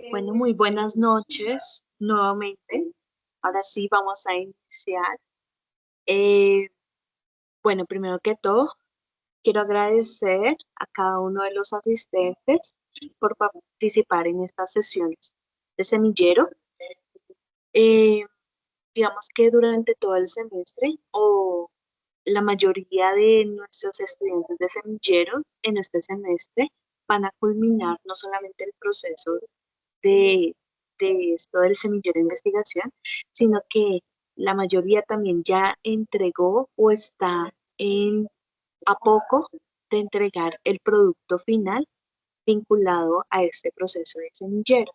Bueno, muy buenas noches nuevamente. Ahora sí vamos a iniciar. Eh, bueno, primero que todo, quiero agradecer a cada uno de los asistentes por participar en estas sesiones de semillero. Eh, digamos que durante todo el semestre o la mayoría de nuestros estudiantes de semilleros en este semestre van a culminar no solamente el proceso de, de esto del semillero de investigación, sino que la mayoría también ya entregó o está a poco de entregar el producto final vinculado a este proceso de semillero.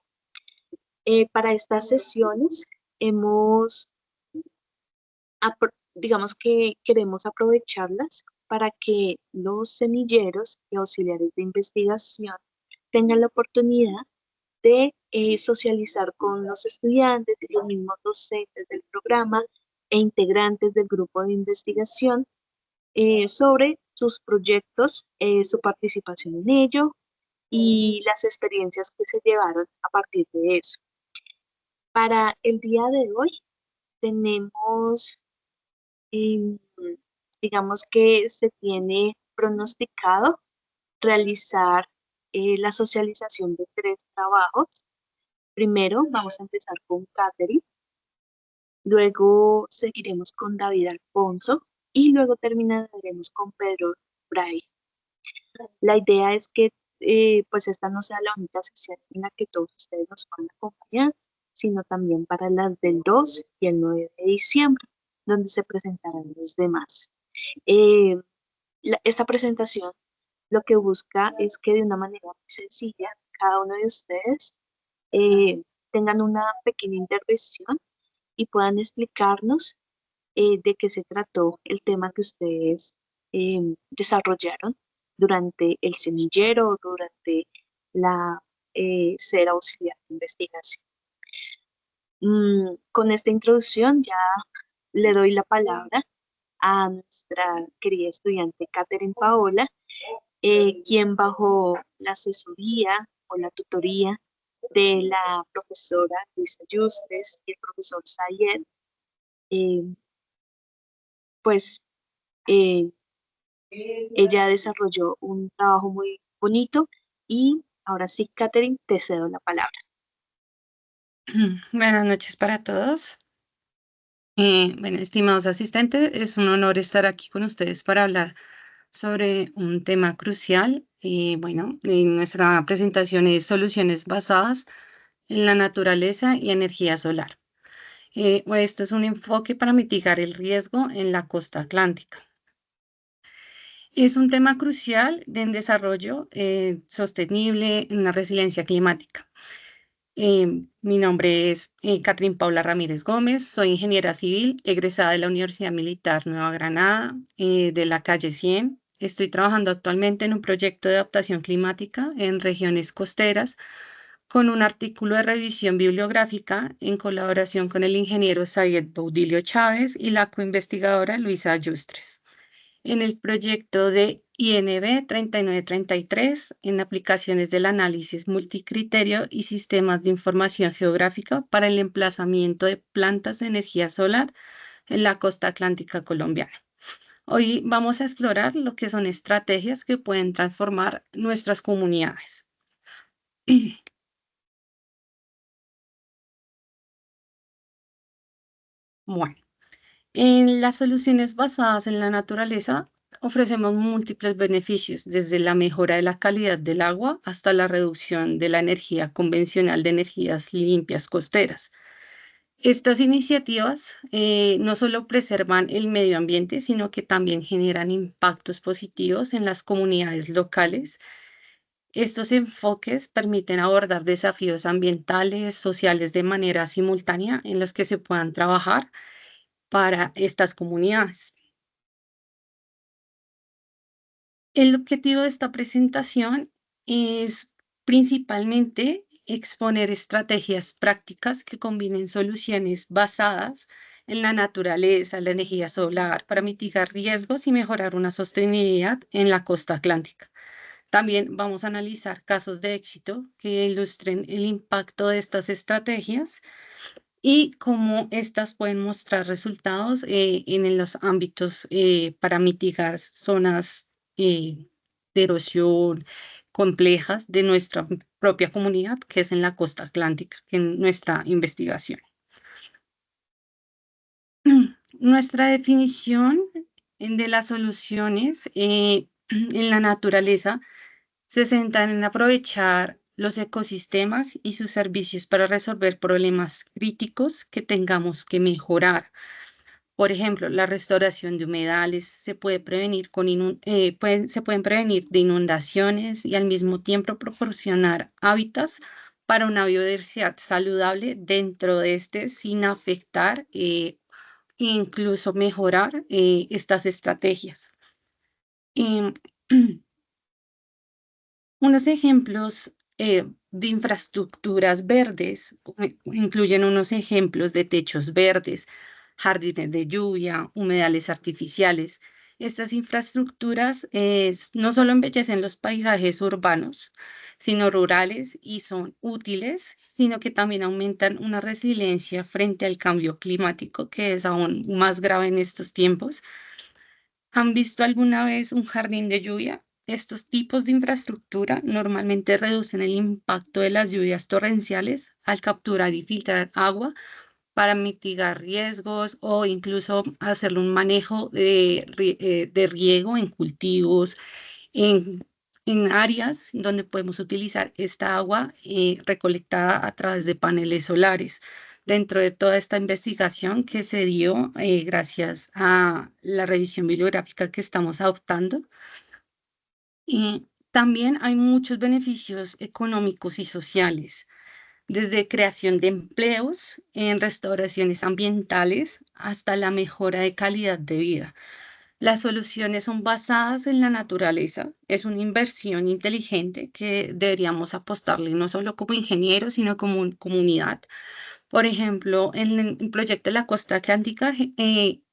Para estas sesiones hemos, digamos que queremos aprovecharlas para que los semilleros y auxiliares de investigación tengan la oportunidad de socializar con los estudiantes y los mismos docentes del programa e integrantes del grupo de investigación sobre sus proyectos, su participación en ello y las experiencias que se llevaron a partir de eso. Para el día de hoy tenemos, em, digamos que se tiene pronosticado realizar la socialización de 3 trabajos. Primero vamos a empezar con Catherine, luego seguiremos con David Alfonso y luego terminaremos con Pedro Bray. La idea es que pues esta no sea la única sesión en la que todos ustedes nos van a acompañar, sino también para las del 2 y el 9 de diciembre, donde se presentarán los demás. Eh, esta presentación lo que busca es que de una manera muy sencilla cada uno de ustedes eh, tengan una pequeña intervención y puedan explicarnos de qué se trató el tema que ustedes desarrollaron durante el semillero, durante la ser auxiliar de investigación. Con esta introducción ya le doy la palabra a nuestra querida estudiante Catherine Paola, quien bajo la asesoría o la tutoría de la profesora Luisa Yustres y el profesor Sayed, eh, pues eh, ella desarrolló un trabajo muy bonito y ahora sí, Catherine, te cedo la palabra. Buenas noches para todos. Bueno, estimados asistentes, es un honor estar aquí con ustedes para hablar sobre un tema crucial. Bueno, nuestra presentación es soluciones basadas en la naturaleza y energía solar. Esto es un enfoque para mitigar el riesgo en la costa atlántica. Es un tema crucial en desarrollo sostenible en la resiliencia climática. Mi nombre es Catherine Paula Ramírez Gómez, soy ingeniera civil, egresada de la Universidad Militar Nueva Granada, de la calle 100. Estoy trabajando actualmente en un proyecto de adaptación climática en regiones costeras con un artículo de revisión bibliográfica en colaboración con el ingeniero Sayed Baudilio Chávez y la coinvestigadora Luisa Yustres en el proyecto de INB 3933 en aplicaciones del análisis multicriterio y sistemas de información geográfica para el emplazamiento de plantas de energía solar en la costa atlántica colombiana. Hoy vamos a explorar lo que son estrategias que pueden transformar nuestras comunidades. Bueno, en las soluciones basadas en la naturaleza ofrecemos múltiples beneficios, desde la mejora de la calidad del agua hasta la reducción de la energía convencional de energías limpias costeras. Estas iniciativas no solo preservan el medio ambiente, sino que también generan impactos positivos en las comunidades locales. Estos enfoques permiten abordar desafíos ambientales, sociales de manera simultánea en los que se puedan trabajar para estas comunidades. El objetivo de esta presentación es principalmente exponer estrategias prácticas que combinen soluciones basadas en la naturaleza, la energía solar, para mitigar riesgos y mejorar una sostenibilidad en la costa atlántica. También vamos a analizar casos de éxito que ilustren el impacto de estas estrategias y cómo estas pueden mostrar resultados en los ámbitos para mitigar zonas de erosión complejas de nuestra propia comunidad, que es en la costa atlántica, que en nuestra investigación. Nuestra definición de las soluciones en la naturaleza se centran en aprovechar los ecosistemas y sus servicios para resolver problemas críticos que tengamos que mejorar. Por ejemplo, la restauración de humedales se puede prevenir se pueden prevenir de inundaciones y al mismo tiempo proporcionar hábitats para una biodiversidad saludable dentro de este sin afectar e incluso mejorar estas estrategias. Em, Unos ejemplos de infraestructuras verdes incluyen unos ejemplos de techos verdes, jardines de lluvia, humedales artificiales. Estas infraestructuras no solo embellecen los paisajes urbanos, sino rurales y son útiles, sino que también aumentan una resiliencia frente al cambio climático, que es aún más grave en estos tiempos. ¿Han visto alguna vez un jardín de lluvia? Estos tipos de infraestructura normalmente reducen el impacto de las lluvias torrenciales al capturar y filtrar agua para mitigar riesgos o incluso hacerle un manejo de riego en cultivos, en, en áreas donde podemos utilizar esta agua recolectada a través de paneles solares. Dentro de toda esta investigación que se dio gracias a la revisión bibliográfica que estamos adoptando, también hay muchos beneficios económicos y sociales, desde creación de empleos en restauraciones ambientales hasta la mejora de calidad de vida. Las soluciones son basadas en la naturaleza. Es una inversión inteligente que deberíamos apostarle no solo como ingenieros, sino como comunidad. Por ejemplo, en el proyecto de la costa atlántica,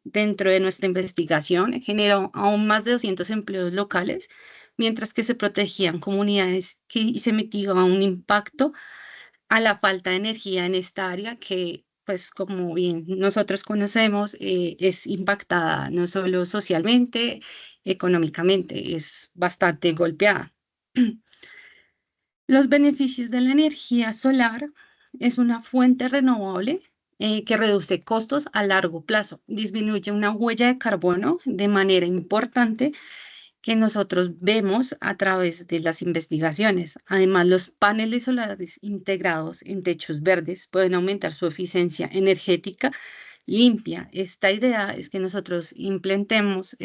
dentro de nuestra investigación, generó aún más de 200 empleos locales, mientras que se protegían comunidades y se mitigaba un impacto a la falta de energía en esta área que, pues como bien nosotros conocemos, es impactada no solo socialmente, económicamente, es bastante golpeada. Los beneficios de la energía solar es una fuente renovable que reduce costos a largo plazo, disminuye una huella de carbono de manera importante que nosotros vemos a través de las investigaciones. Además, los paneles solares integrados en techos verdes pueden aumentar su eficiencia energética limpia. Esta idea es que nosotros implementemos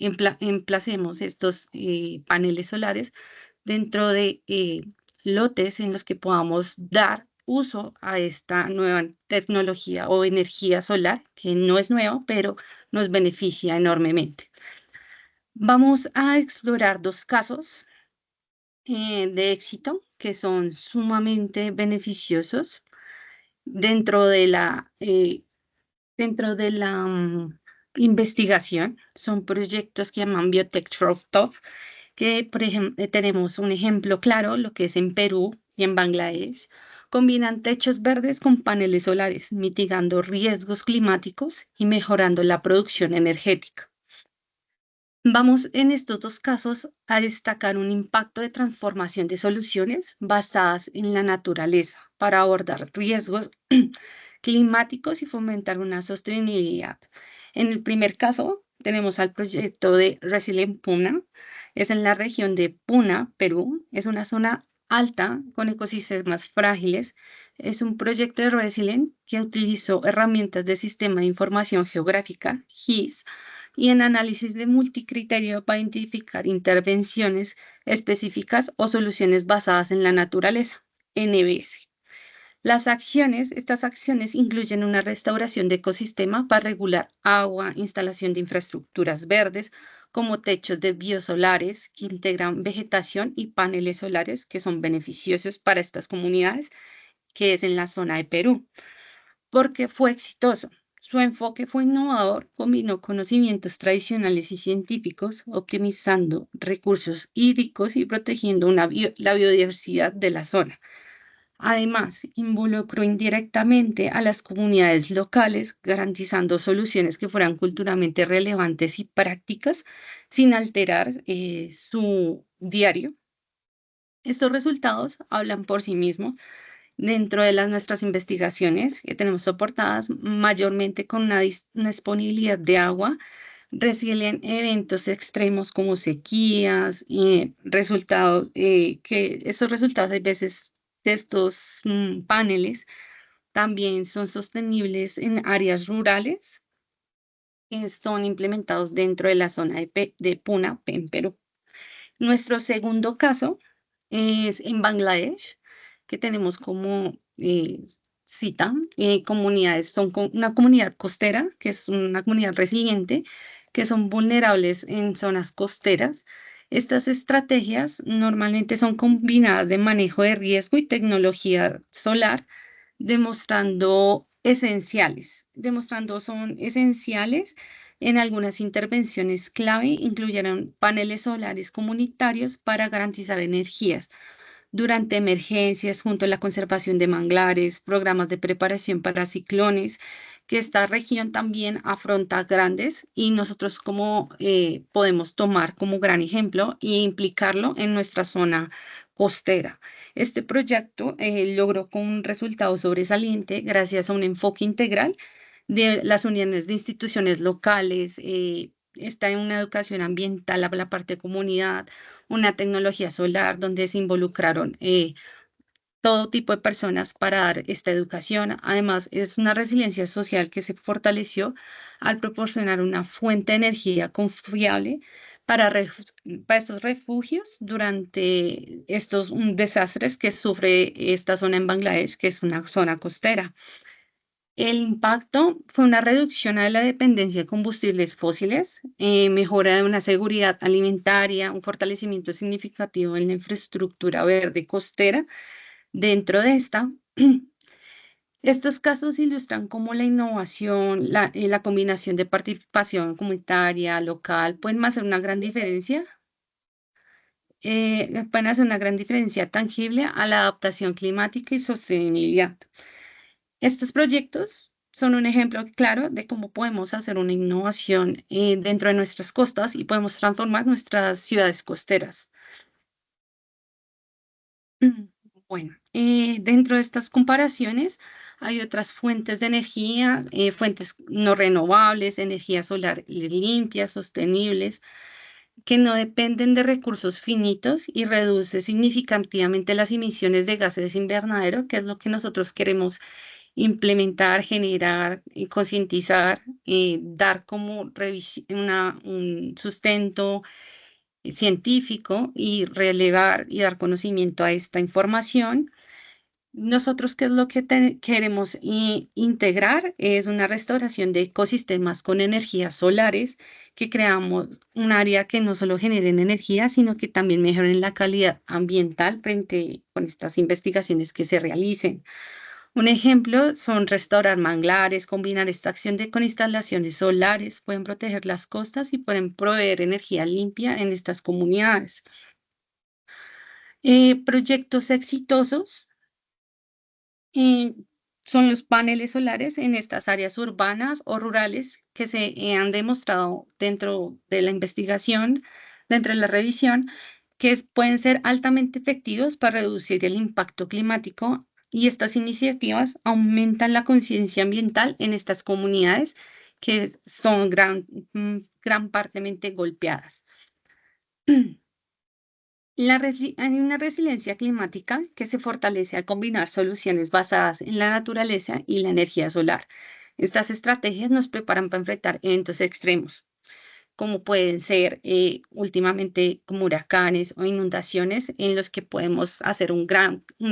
emplacemos estos paneles solares dentro de lotes en los que podamos dar uso a esta nueva tecnología o energía solar, que no es nueva, pero nos beneficia enormemente. Vamos a explorar dos casos de éxito que son sumamente beneficiosos dentro de la investigación. Son proyectos que llaman Biotech Rooftop, que por ejemplo tenemos un ejemplo claro, lo que es en Perú y en Bangladesh. Combinan techos verdes con paneles solares, mitigando riesgos climáticos y mejorando la producción energética. Vamos en estos dos casos a destacar un impacto de transformación de soluciones basadas en la naturaleza para abordar riesgos climáticos y fomentar una sostenibilidad. En el primer caso, tenemos al proyecto de Resilient Puna. Es en la región de Puna, Perú. Es una zona alta con ecosistemas frágiles. Es un proyecto de Resilient que utilizó herramientas de Sistema de Información Geográfica, GIS, y en análisis de multicriterio para identificar intervenciones específicas o soluciones basadas en la naturaleza, NBS. Estas acciones incluyen una restauración de ecosistema para regular agua, instalación de infraestructuras verdes, como techos de biosolares que integran vegetación y paneles solares que son beneficiosos para estas comunidades, que es en la zona de Perú. ¿Porque fue exitoso? Su enfoque fue innovador, combinó conocimientos tradicionales y científicos, optimizando recursos hídricos y protegiendo la biodiversidad de la zona. Además, involucró indirectamente a las comunidades locales, garantizando soluciones que fueran culturalmente relevantes y prácticas sin alterar su diario. Estos resultados hablan por sí mismos dentro de nuestras investigaciones que tenemos soportadas mayormente con una disponibilidad de agua, resilien eventos extremos como sequías y resultados, que esos resultados hay veces de estos paneles también son sostenibles en áreas rurales que son implementados dentro de la zona de Puna, en Perú. Nuestro segundo caso es en Bangladesh, que tenemos como cita comunidades, una comunidad costera, que es una comunidad resiliente, que son vulnerables en zonas costeras. Estas estrategias normalmente son combinadas de manejo de riesgo y tecnología solar, demostrando son esenciales en algunas intervenciones clave, incluyeron paneles solares comunitarios para garantizar energías durante emergencias, junto a la conservación de manglares, programas de preparación para ciclones, que esta región también afronta grandes y nosotros como podemos tomar como gran ejemplo e implicarlo en nuestra zona costera. Este proyecto logró con un resultado sobresaliente gracias a un enfoque integral de las uniones de instituciones locales, está en una educación ambiental a la parte de comunidad, una tecnología solar donde se involucraron todo tipo de personas para dar esta educación. Además, es una resiliencia social que se fortaleció al proporcionar una fuente de energía confiable para estos refugios durante estos desastres que sufre esta zona en Bangladesh, que es una zona costera. El impacto fue una reducción de la dependencia de combustibles fósiles, mejora de una seguridad alimentaria, un fortalecimiento significativo en la infraestructura verde costera. Dentro de esta, estos casos ilustran cómo la innovación, la combinación de participación comunitaria, local, pueden hacer una gran diferencia tangible a la adaptación climática y sostenibilidad. Estos proyectos son un ejemplo claro de cómo podemos hacer una innovación dentro de nuestras costas y podemos transformar nuestras ciudades costeras. Bueno, dentro de estas comparaciones hay otras fuentes de energía, fuentes no renovables, energía solar limpia, sostenibles, que no dependen de recursos finitos y reduce significativamente las emisiones de gases invernadero, que es lo que nosotros queremos implementar, generar y concientizar, dar como un sustento científico y relevar y dar conocimiento a esta información. Nosotros, ¿qué es lo que queremos integrar? Es una restauración de ecosistemas con energías solares, que creamos un área que no solo generen energía, sino que también mejoren la calidad ambiental frente con estas investigaciones que se realicen. Un ejemplo son restaurar manglares, combinar esta acción con instalaciones solares, pueden proteger las costas y pueden proveer energía limpia en estas comunidades. Proyectos exitosos y son los paneles solares en estas áreas urbanas o rurales que se han demostrado dentro de la investigación, dentro de la revisión, que pueden ser altamente efectivos para reducir el impacto climático y estas iniciativas aumentan la conciencia ambiental en estas comunidades que son gran partemente golpeadas. Hay una resiliencia climática que se fortalece al combinar soluciones basadas en la naturaleza y la energía solar. Estas estrategias nos preparan para enfrentar eventos extremos, como pueden ser últimamente como huracanes o inundaciones, en los que podemos hacer un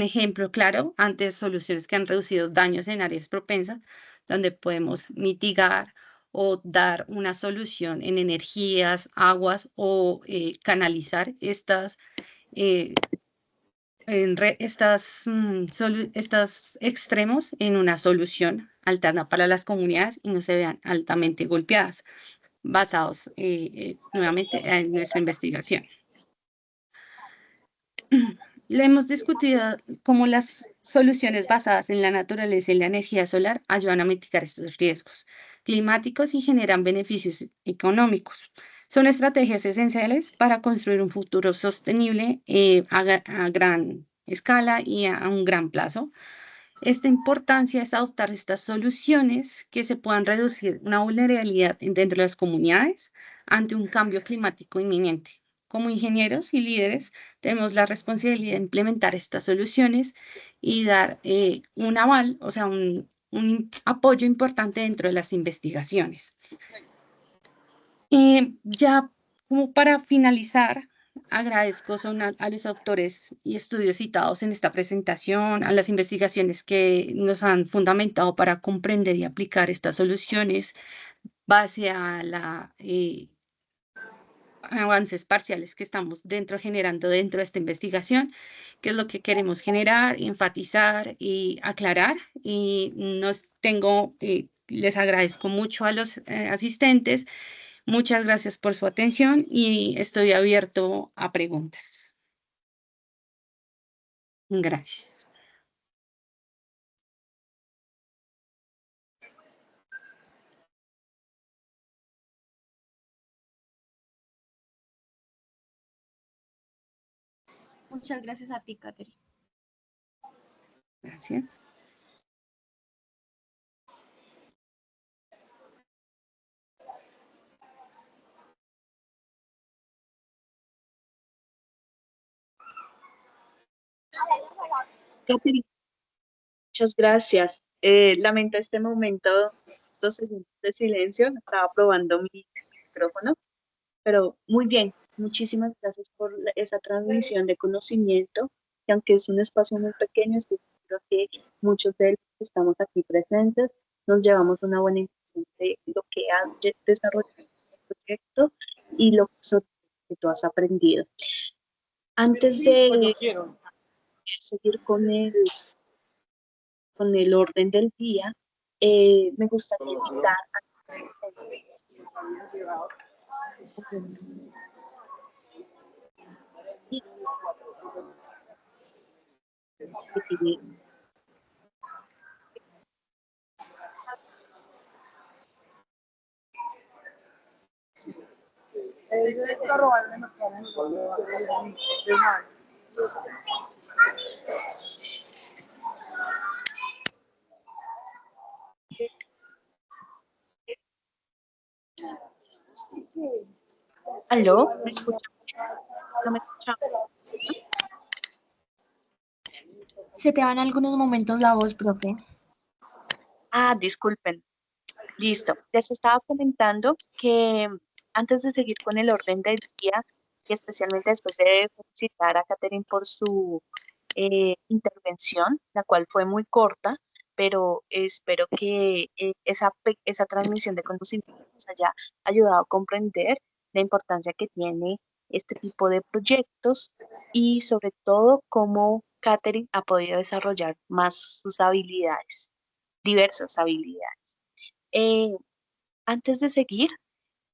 ejemplo claro ante soluciones que han reducido daños en áreas propensas, donde podemos mitigar o dar una solución en energías, aguas o canalizar estas eh, estos extremos en una solución alterna para las comunidades y no se vean altamente golpeadas, basados nuevamente en nuestra investigación. Le hemos discutido cómo las soluciones basadas en la naturaleza y la energía solar ayudan a mitigar estos riesgos climáticos y generan beneficios económicos. Son estrategias esenciales para construir un futuro sostenible a gran escala y a un gran plazo. Esta importancia es adoptar estas soluciones que se puedan reducir una vulnerabilidad dentro de las comunidades ante un cambio climático inminente. Como ingenieros y líderes, tenemos la responsabilidad de implementar estas soluciones y dar un aval, o sea, un apoyo importante dentro de las investigaciones. Ya como para finalizar, agradezco a los autores y estudios citados en esta presentación, a las investigaciones que nos han fundamentado para comprender y aplicar estas soluciones base a la avances parciales que estamos generando dentro de esta investigación, que es lo que queremos generar, enfatizar y aclarar. Y les agradezco mucho a los asistentes. Muchas gracias por su atención y estoy abierto a preguntas. Gracias. Muchas gracias a ti, Catherine. Gracias. Catherine, muchas gracias. Lamento este momento, estos segundos de silencio. Estaba probando mi micrófono, pero muy bien. Muchísimas gracias por esa transmisión de conocimiento, que aunque es un espacio muy pequeño, estoy seguro que muchos de los que estamos aquí presentes nos llevamos una buena impresión de lo que has desarrollado en el proyecto y lo que tú has aprendido. Antes de seguir con el orden del día, me gustaría invitar a ¿Aló? ¿Me escuchan? ¿No me escuchan? Se te van algunos momentos la voz, profe. Ah, disculpen. Listo. Les estaba comentando que antes de seguir con el orden del día, y especialmente después de felicitar a Catherine por su intervención, la cual fue muy corta, pero espero que esa transmisión de conocimiento nos haya ayudado a comprender la importancia que tiene este tipo de proyectos y sobre todo cómo Catherine ha podido desarrollar más sus habilidades, diversas habilidades. Eh, Antes de seguir,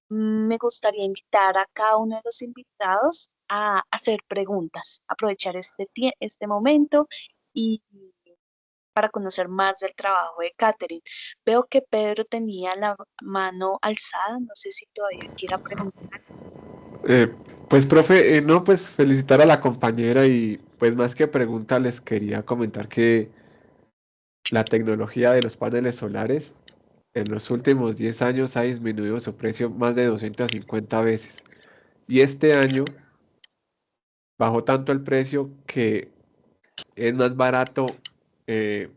me gustaría invitar a cada uno de los invitados a hacer preguntas, aprovechar este momento y para conocer más del trabajo de Catherine. Veo que Pedro tenía la mano alzada, no sé si todavía quiera preguntar. Pues, profe, no, pues felicitar a la compañera y pues más que pregunta les quería comentar que la tecnología de los paneles solares en los últimos 10 años ha disminuido su precio más de 250 veces. Y este año bajó tanto el precio que es más barato eh,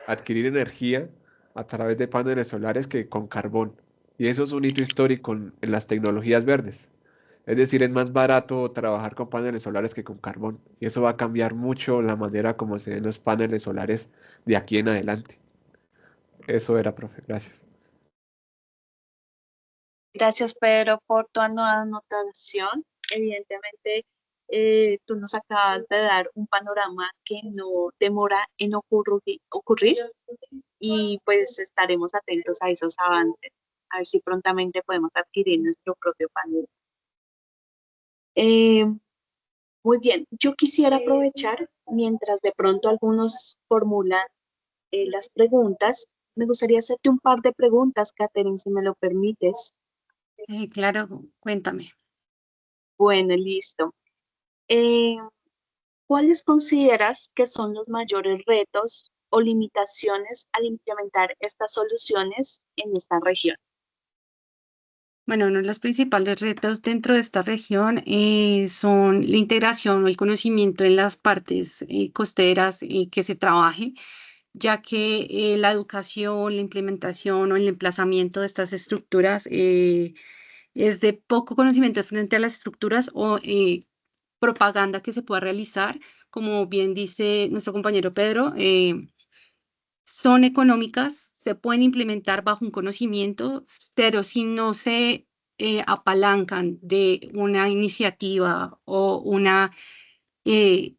adquirir energía a través de paneles solares que con carbón. Y eso es un hito histórico en las tecnologías verdes. Es decir, es más barato trabajar con paneles solares que con carbón. Y eso va a cambiar mucho la manera como se ven los paneles solares de aquí en adelante. Eso era, profe. Gracias. Gracias, Pedro, por tu anotación. Evidentemente, Tú nos acabas de dar un panorama que no demora en ocurrir y pues estaremos atentos a esos avances, a ver si prontamente podemos adquirir nuestro propio panel. Eh, Muy bien, yo quisiera aprovechar mientras de pronto algunos formulan las preguntas. Me gustaría hacerte un par de preguntas, Catherine, si me lo permites. Claro, cuéntame. Bueno, listo. Eh, ¿Cuáles consideras que son los mayores retos o limitaciones al implementar estas soluciones en esta región? Bueno, uno de los principales retos dentro de esta región son la integración o el conocimiento en las partes costeras que se trabaje, ya que la educación, la implementación o el emplazamiento de estas estructuras es de poco conocimiento frente a las estructuras o propaganda que se pueda realizar. Como bien dice nuestro compañero Pedro, son económicas, se pueden implementar bajo un conocimiento, pero si no se apalancan de una iniciativa o una eh,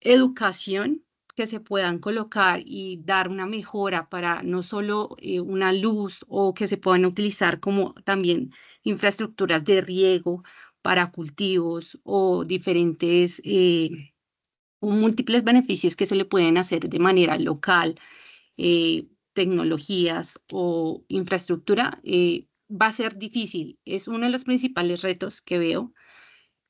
educación que se puedan colocar y dar una mejora para no solo una luz o que se puedan utilizar como también infraestructuras de riego para cultivos o diferentes múltiples beneficios que se le pueden hacer de manera local, tecnologías o infraestructura, va a ser difícil. Es uno de los principales retos que veo.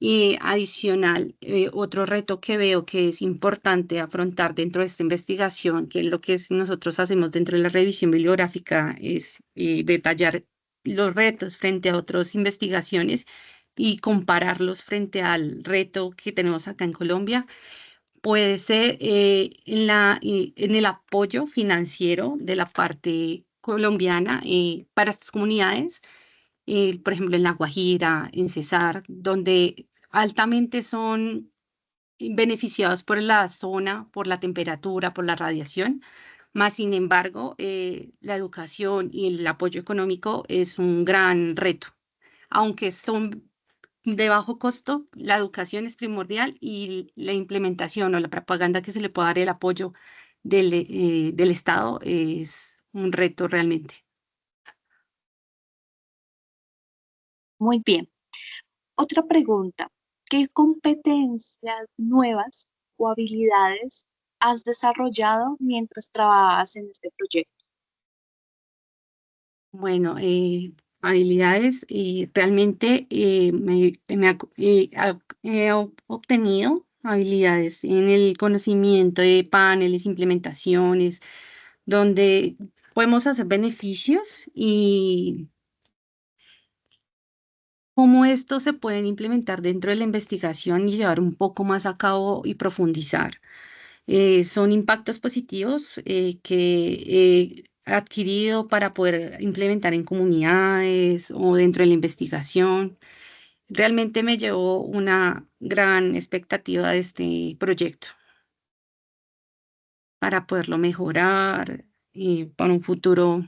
Y adicional, otro reto que veo que es importante afrontar dentro de esta investigación, que es lo que nosotros hacemos dentro de la revisión bibliográfica, es detallar los retos frente a otras investigaciones y compararlos frente al reto que tenemos acá en Colombia. Puede ser en el apoyo financiero de la parte colombiana para estas comunidades, por ejemplo, en La Guajira, en Cesar, donde altamente son beneficiados por la zona, por la temperatura, por la radiación. Más sin embargo, la educación y el apoyo económico es un gran reto. Aunque son de bajo costo, la educación es primordial y la implementación o la propaganda que se le pueda dar el apoyo del Estado es un reto realmente. Muy bien. Otra pregunta. ¿Qué competencias nuevas o habilidades has desarrollado mientras trabajabas en este proyecto? Bueno, habilidades, realmente he obtenido habilidades en el conocimiento de paneles, implementaciones, donde podemos hacer beneficios y cómo estos se pueden implementar dentro de la investigación y llevar un poco más a cabo y profundizar. Son impactos positivos que he adquirido para poder implementar en comunidades o dentro de la investigación. Realmente me llevó una gran expectativa de este proyecto para poderlo mejorar y para un futuro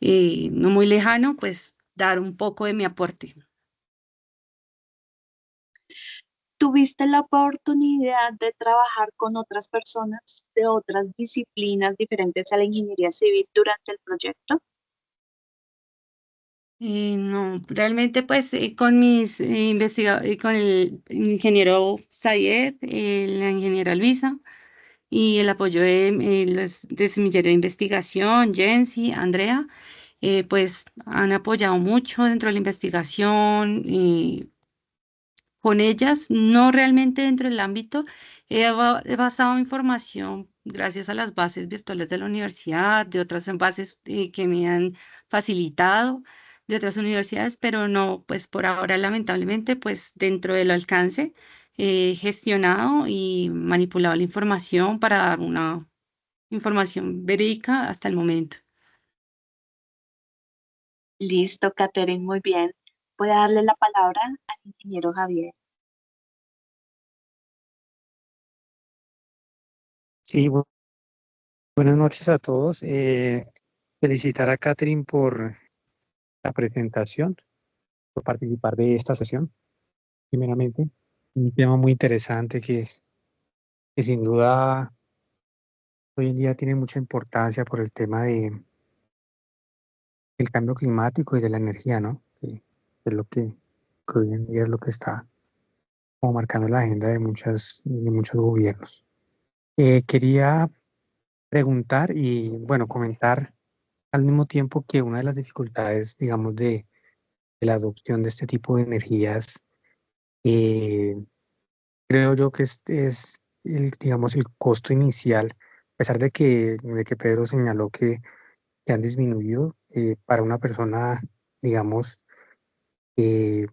no muy lejano, pues dar un poco de mi aporte. ¿Tuviste la oportunidad de trabajar con otras personas de otras disciplinas diferentes a la ingeniería civil durante el proyecto? No, realmente pues con mis con el ingeniero Sayed, la ingeniera Luisa y el apoyo de Semillero de Investigación, Jensi, Andrea, pues han apoyado mucho dentro de la investigación. Con ellas, no realmente dentro del ámbito, he basado información gracias a las bases virtuales de la universidad, de otras bases que me han facilitado de otras universidades, pero no, pues por ahora lamentablemente, pues dentro del alcance he gestionado y manipulado la información para dar una información verídica hasta el momento. Listo, Catherine, muy bien. Voy a darle la palabra al ingeniero Javier. Sí, buenas noches a todos. Felicitar a Catherine por la presentación, por participar de esta sesión, primeramente. un tema muy interesante que sin duda hoy en día tiene mucha importancia por el tema del cambio climático y de la energía, ¿no? Que es lo que hoy en día es lo que está como marcando la agenda de muchos gobiernos. Quería preguntar y, bueno, comentar al mismo tiempo que una de las dificultades, digamos, de la adopción de este tipo de energías, eh, creo yo que es el, digamos, el costo inicial, a pesar de que Pedro señaló que han disminuido para una persona, digamos, eh,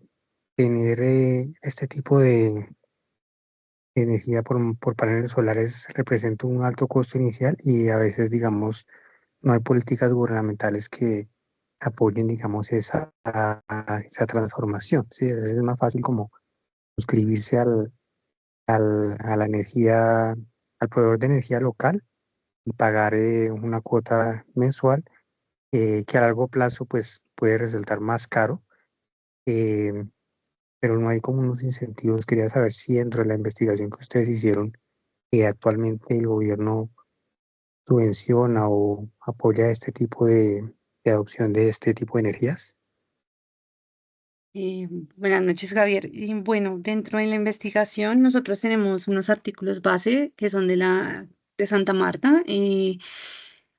tener este tipo de energía por paneles solares representa un alto costo inicial y a veces, digamos, no hay políticas gubernamentales que apoyen, digamos, esa transformación. Sí, es más fácil como suscribirse a la energía, al proveedor de energía local y pagar una cuota mensual que a largo plazo pues puede resultar más caro, eh, pero no hay como unos incentivos. Quería saber si dentro de la investigación que ustedes hicieron, actualmente el gobierno subvenciona o apoya este tipo de adopción de este tipo de energías. Buenas noches, Javier. Y bueno, dentro de la investigación, nosotros tenemos unos artículos base que son de Santa Marta.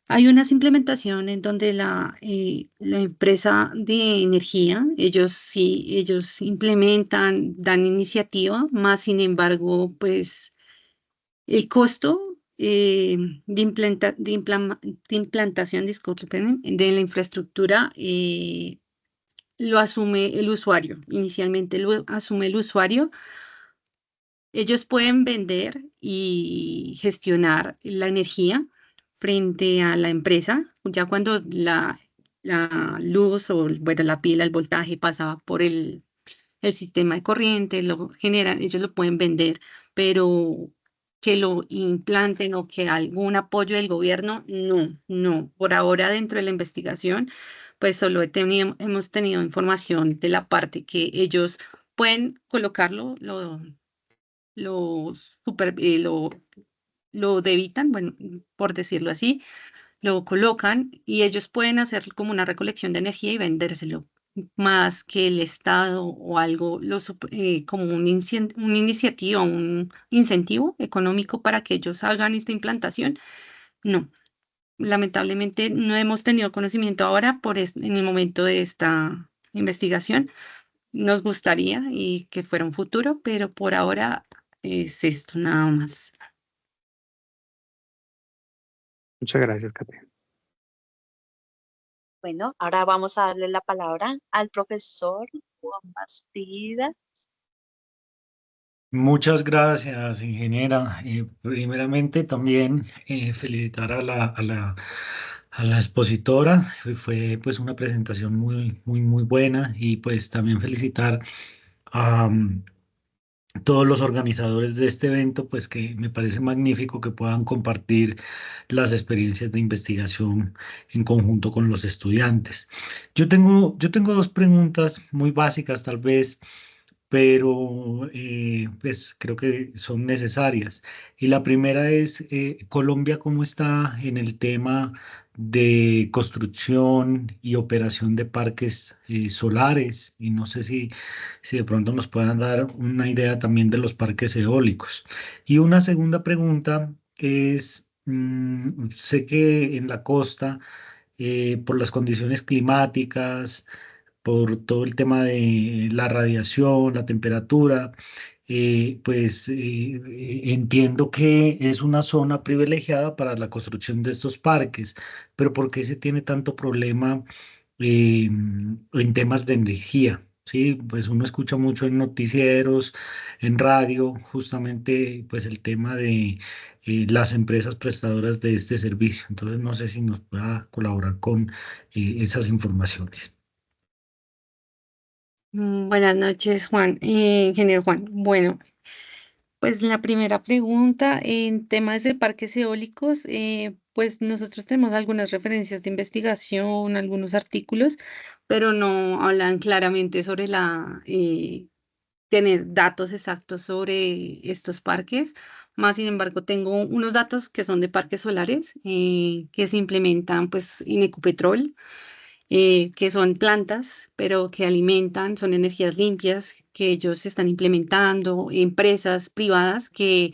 Hay una implementación en donde la empresa de energía, ellos sí, ellos implementan, dan iniciativa, más sin embargo, pues el costo de implantación, disculpen, de la infraestructura lo asume el usuario. Inicialmente lo asume el usuario. Ellos pueden vender y gestionar la energía frente a la empresa, ya cuando la luz o, bueno, la pila, el voltaje pasaba por el sistema de corriente, lo generan, ellos lo pueden vender, pero que lo implanten o que algún apoyo del gobierno, no, no. Por ahora, dentro de la investigación, pues solo hemos tenido información de la parte que ellos pueden colocarlo, lo, super, lo debitan, bueno, por decirlo así, lo colocan y ellos pueden hacer como una recolección de energía y vendérselo, más que el Estado o algo, como una iniciativa, un incentivo económico para que ellos hagan esta implantación. No, lamentablemente no hemos tenido conocimiento ahora en el momento de esta investigación. Nos gustaría y que fuera un futuro, pero por ahora es esto nada más. Muchas gracias, Kate. Bueno, ahora vamos a darle la palabra al profesor Juan Bastida. Muchas gracias, ingeniera. Primeramente, también felicitar a la expositora. Fue pues una presentación muy buena y pues también felicitar a todos los organizadores de este evento, pues que me parece magnífico que puedan compartir las experiencias de investigación en conjunto con los estudiantes. Yo tengo dos preguntas muy básicas, tal vez, pero pues creo que son necesarias. Y la primera es, Colombia, ¿cómo está en el tema de construcción y operación de parques solares? Y no sé si de pronto nos puedan dar una idea también de los parques eólicos. Y una segunda pregunta es, sé que en la costa, por las condiciones climáticas, por todo el tema de la radiación, la temperatura, pues entiendo que es una zona privilegiada para la construcción de estos parques, pero ¿por qué se tiene tanto problema en temas de energía? Sí, pues uno escucha mucho en noticieros, en radio, justamente pues el tema de las empresas prestadoras de este servicio. Entonces no sé si nos pueda colaborar con esas informaciones. Buenas noches, Juan, ingeniero Juan. Bueno, pues la primera pregunta en temas de parques eólicos, pues nosotros tenemos algunas referencias de investigación, algunos artículos, pero no hablan claramente sobre tener datos exactos sobre estos parques. Más sin embargo, tengo unos datos que son de parques solares que se implementan pues en Ecopetrol, que son plantas, pero que alimentan, son energías limpias que ellos están implementando, empresas privadas que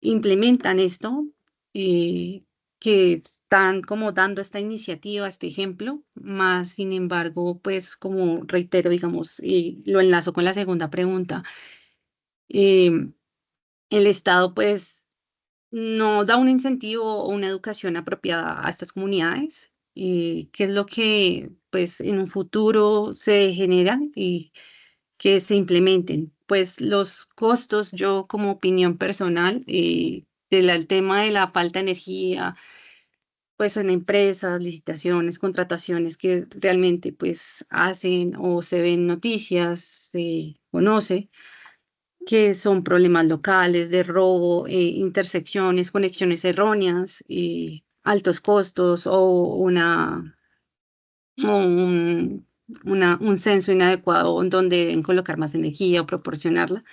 implementan esto, que están como dando esta iniciativa, este ejemplo, más sin embargo, pues como reitero, digamos, y lo enlazo con la segunda pregunta, em, el Estado pues no da un incentivo o una educación apropiada a estas comunidades, que es lo que pues en un futuro se genera y que se implementen. Pues los costos, yo como opinión personal, del tema de la falta de energía, pues son empresas, licitaciones, contrataciones que realmente pues hacen o se ven noticias, se conoce que son problemas locales de robo, intersecciones, conexiones erróneas, altos costos o un censo inadecuado en donde deben colocar más energía o proporcionarla.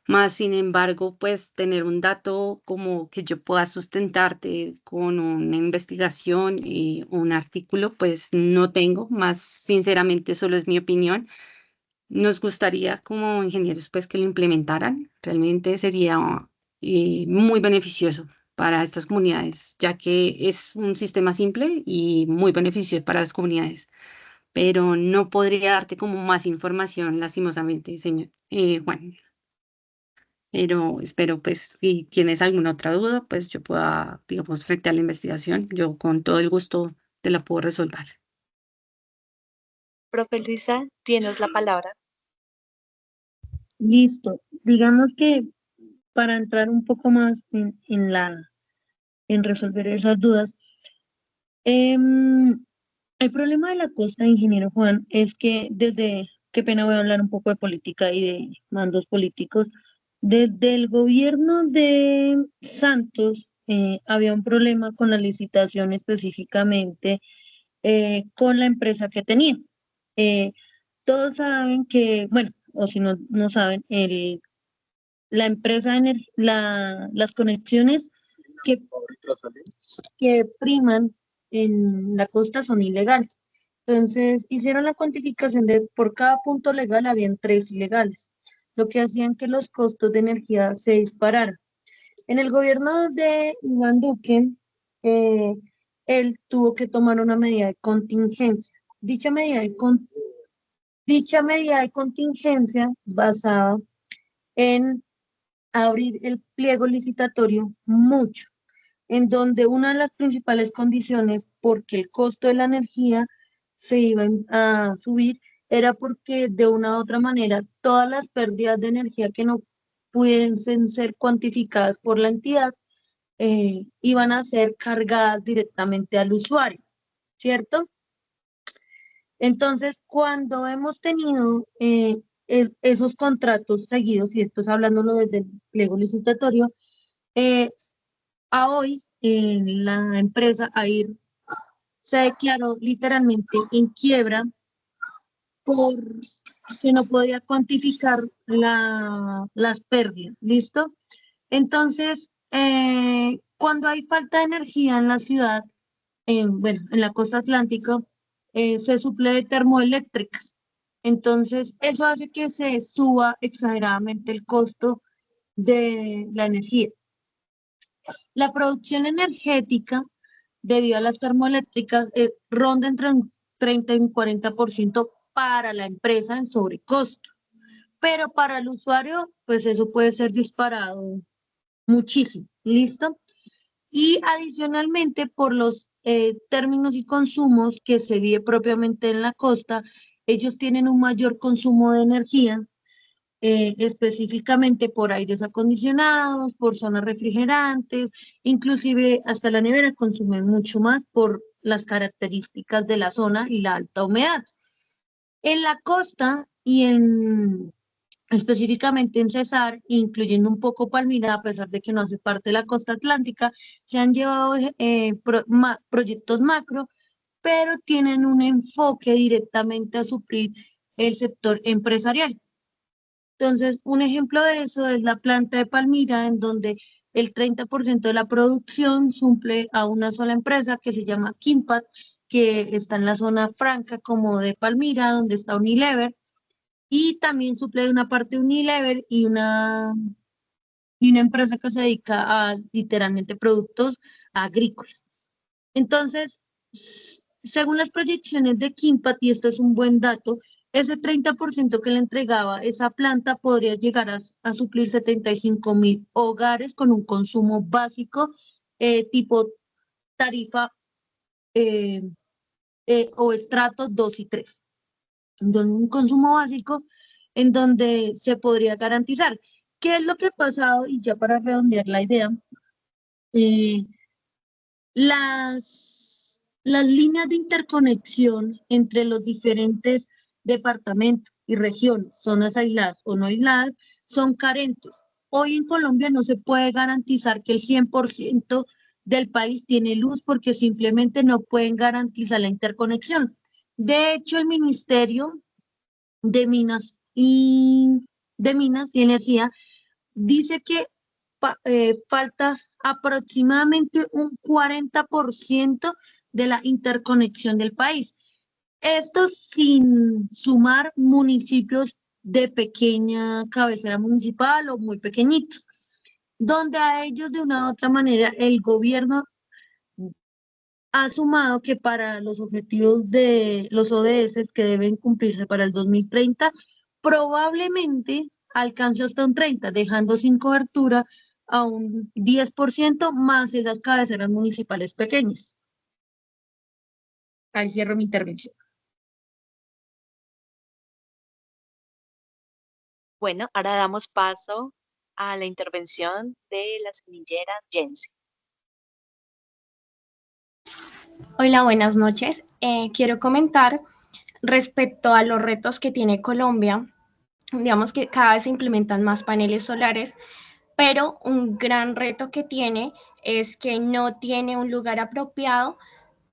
Más sin embargo, pues tener un dato como que yo pueda sustentarte con una investigación y un artículo, pues no tengo, más sinceramente solo es mi opinión. Nos gustaría como ingenieros pues que lo implementaran. Realmente sería muy beneficioso para estas comunidades, ya que es un sistema simple y muy beneficioso para las comunidades. Pero no podría darte como más información, lastimosamente, señor Juan. Pero espero pues si tienes alguna otra duda, pues yo pueda, digamos, frente a la investigación, yo con todo el gusto te la puedo resolver. Profe Luisa, tienes la palabra. Listo. Digamos que para entrar un poco más en resolver esas dudas, el problema de la costa, ingeniero Juan, es que qué pena voy a hablar un poco de política y de mandos políticos, desde el gobierno de Santos había un problema con la licitación específicamente con la empresa que tenía. Eh, Todos saben que, bueno, o si no, no saben, la empresa, las conexiones que, que priman en la costa son ilegales. Entonces, hicieron la cuantificación de por cada punto legal habían 3 ilegales, lo que hacían que los costos de energía se dispararan. En el gobierno de Iván Duque, eh, él tuvo que tomar una medida de contingencia. Dicha medida de contingencia basada en abrir el pliego licitatorio mucho, en donde una de las principales condiciones porque el costo de la energía se iba a subir era porque de una u otra manera todas las pérdidas de energía que no pudiesen ser cuantificadas por la entidad iban a ser cargadas directamente al usuario, ¿cierto? Entonces, cuando hemos tenido esos contratos seguidos, y esto es hablándolo desde el pliego licitatorio, eh, a hoy la empresa AIR se declaró literalmente en quiebra porque no podía cuantificar las pérdidas, ¿listo? Entonces, cuando hay falta de energía en la ciudad, bueno, en la costa atlántica, se suple de termoeléctricas. Entonces, eso hace que se suba exageradamente el costo de la energía. La producción energética, debido a las termoeléctricas, ronda entre un 30 y un 40% para la empresa en sobrecosto. Pero para el usuario, pues eso puede ser disparado muchísimo. ¿Listo? Y adicionalmente, por los términos y consumos que se vive propiamente en la costa, ellos tienen un mayor consumo de energía, específicamente por aires acondicionados, por zonas refrigerantes, inclusive hasta la nevera consume mucho más por las características de la zona y la alta humedad. En la costa y específicamente en Cesar, incluyendo un poco Palmira, a pesar de que no hace parte de la costa atlántica, se han llevado proyectos macro, pero tienen un enfoque directamente a suplir el sector empresarial. Entonces, un ejemplo de eso es la planta de Palmira, en donde el 30% de la producción suple a una sola empresa que se llama Kimpat, que está en la zona franca como de Palmira, donde está Unilever, y también suple una parte de Unilever y una empresa que se dedica a literalmente productos agrícolas. Entonces, según las proyecciones de Kimpat, y esto es un buen dato, ese 30% que le entregaba esa planta podría llegar a suplir 75.000 hogares con un consumo básico tipo tarifa eh, o estratos 2 y 3. Entonces, un consumo básico en donde se podría garantizar. ¿Qué es lo que ha pasado? Y ya para redondear la idea, eh, las líneas de interconexión entre los diferentes departamentos y regiones, zonas aisladas o no aisladas, son carentes. Hoy en Colombia no se puede garantizar que el 100% del país tiene luz porque simplemente no pueden garantizar la interconexión. De hecho, el Ministerio de Minas y Energía dice que falta aproximadamente un 40% de la interconexión del país. Esto sin sumar municipios de pequeña cabecera municipal o muy pequeñitos, donde a ellos de una u otra manera el gobierno ha sumado que para los objetivos de los ODS que deben cumplirse para el 2030, probablemente alcance hasta un 30, dejando sin cobertura a un 10% más esas cabeceras municipales pequeñas. Ahí cierro mi intervención. Bueno, ahora damos paso a la intervención de la semillera Jensi. Hola, buenas noches. Quiero comentar respecto a los retos que tiene Colombia. Digamos que cada vez se implementan más paneles solares, pero un gran reto que tiene es que no tiene un lugar apropiado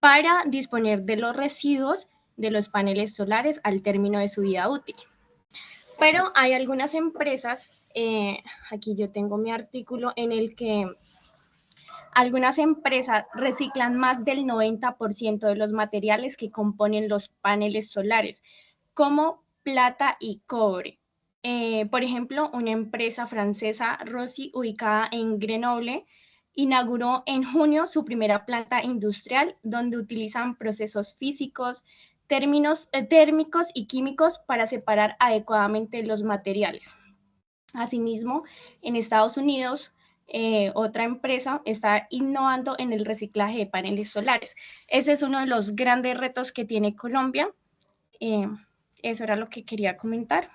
para disponer de los residuos de los paneles solares al término de su vida útil. Pero hay algunas empresas, aquí yo tengo mi artículo en el que algunas empresas reciclan más del 90% de los materiales que componen los paneles solares, como plata y cobre. Por ejemplo, una empresa francesa, Rossi, ubicada en Grenoble, inauguró en junio su primera planta industrial donde utilizan procesos físicos, térmicos y químicos para separar adecuadamente los materiales. Asimismo, en Estados Unidos, otra empresa está innovando en el reciclaje de paneles solares. Ese es uno de los grandes retos que tiene Colombia. Eso era lo que quería comentar.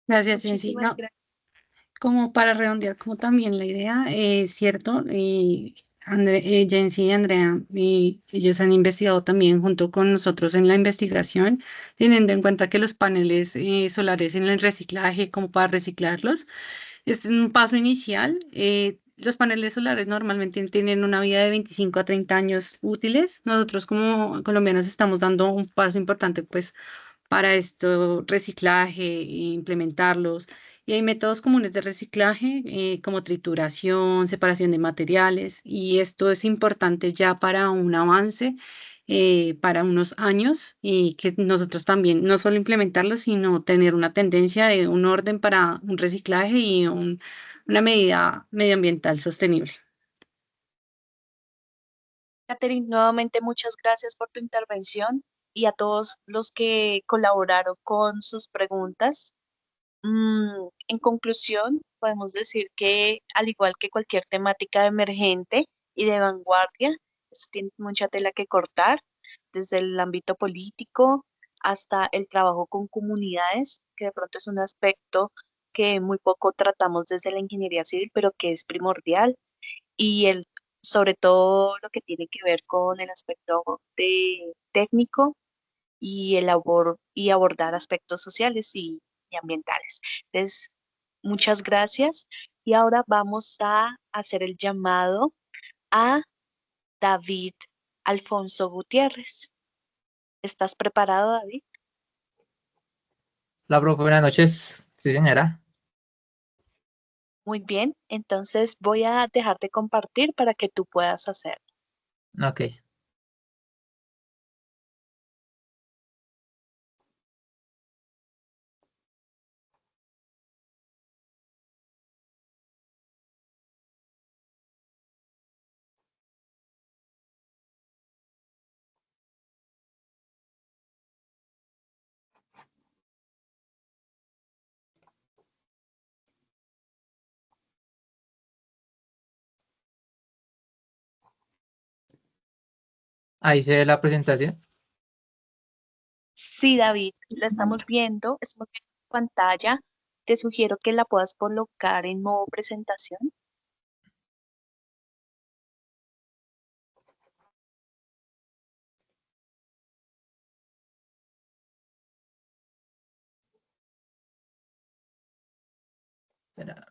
Gracias, Jensi. No, como para redondear como también la idea, es cierto, Jensi y Andrea, ellos han investigado también junto con nosotros en la investigación, teniendo en cuenta que los paneles solares en el reciclaje, como para reciclarlos, es un paso inicial. Los paneles solares normalmente tienen una vida de 25 a 30 años útiles. Nosotros como colombianos estamos dando un paso importante, pues, para esto, reciclaje, e implementarlos. Y hay métodos comunes de reciclaje, como trituración, separación de materiales, y esto es importante ya para un avance, para unos años, y que nosotros también, no solo implementarlo, sino tener una tendencia de un orden para un reciclaje y una medida medioambiental sostenible. Catherine, nuevamente muchas gracias por tu intervención y a todos los que colaboraron con sus preguntas. En conclusión, podemos decir que al igual que cualquier temática emergente y de vanguardia, esto tiene mucha tela que cortar, desde el ámbito político hasta el trabajo con comunidades, que de pronto es un aspecto que muy poco tratamos desde la ingeniería civil, pero que es primordial, y sobre todo lo que tiene que ver con el aspecto de técnico y abordar aspectos sociales y ambientales. Entonces, muchas gracias y ahora vamos a hacer el llamado a David Alfonso Gutiérrez. ¿Estás preparado, David? Hola, profe, buenas noches. Sí, señora. Muy bien, entonces voy a dejarte compartir para que tú puedas hacer. Ok. Ahí se ve la presentación. Sí, David, la estamos viendo en pantalla. Te sugiero que la puedas colocar en modo presentación. Espera.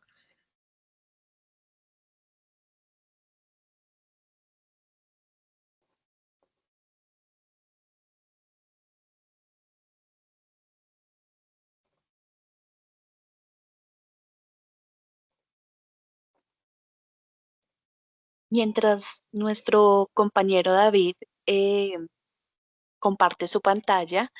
Mientras nuestro compañero David eh, comparte su pantalla,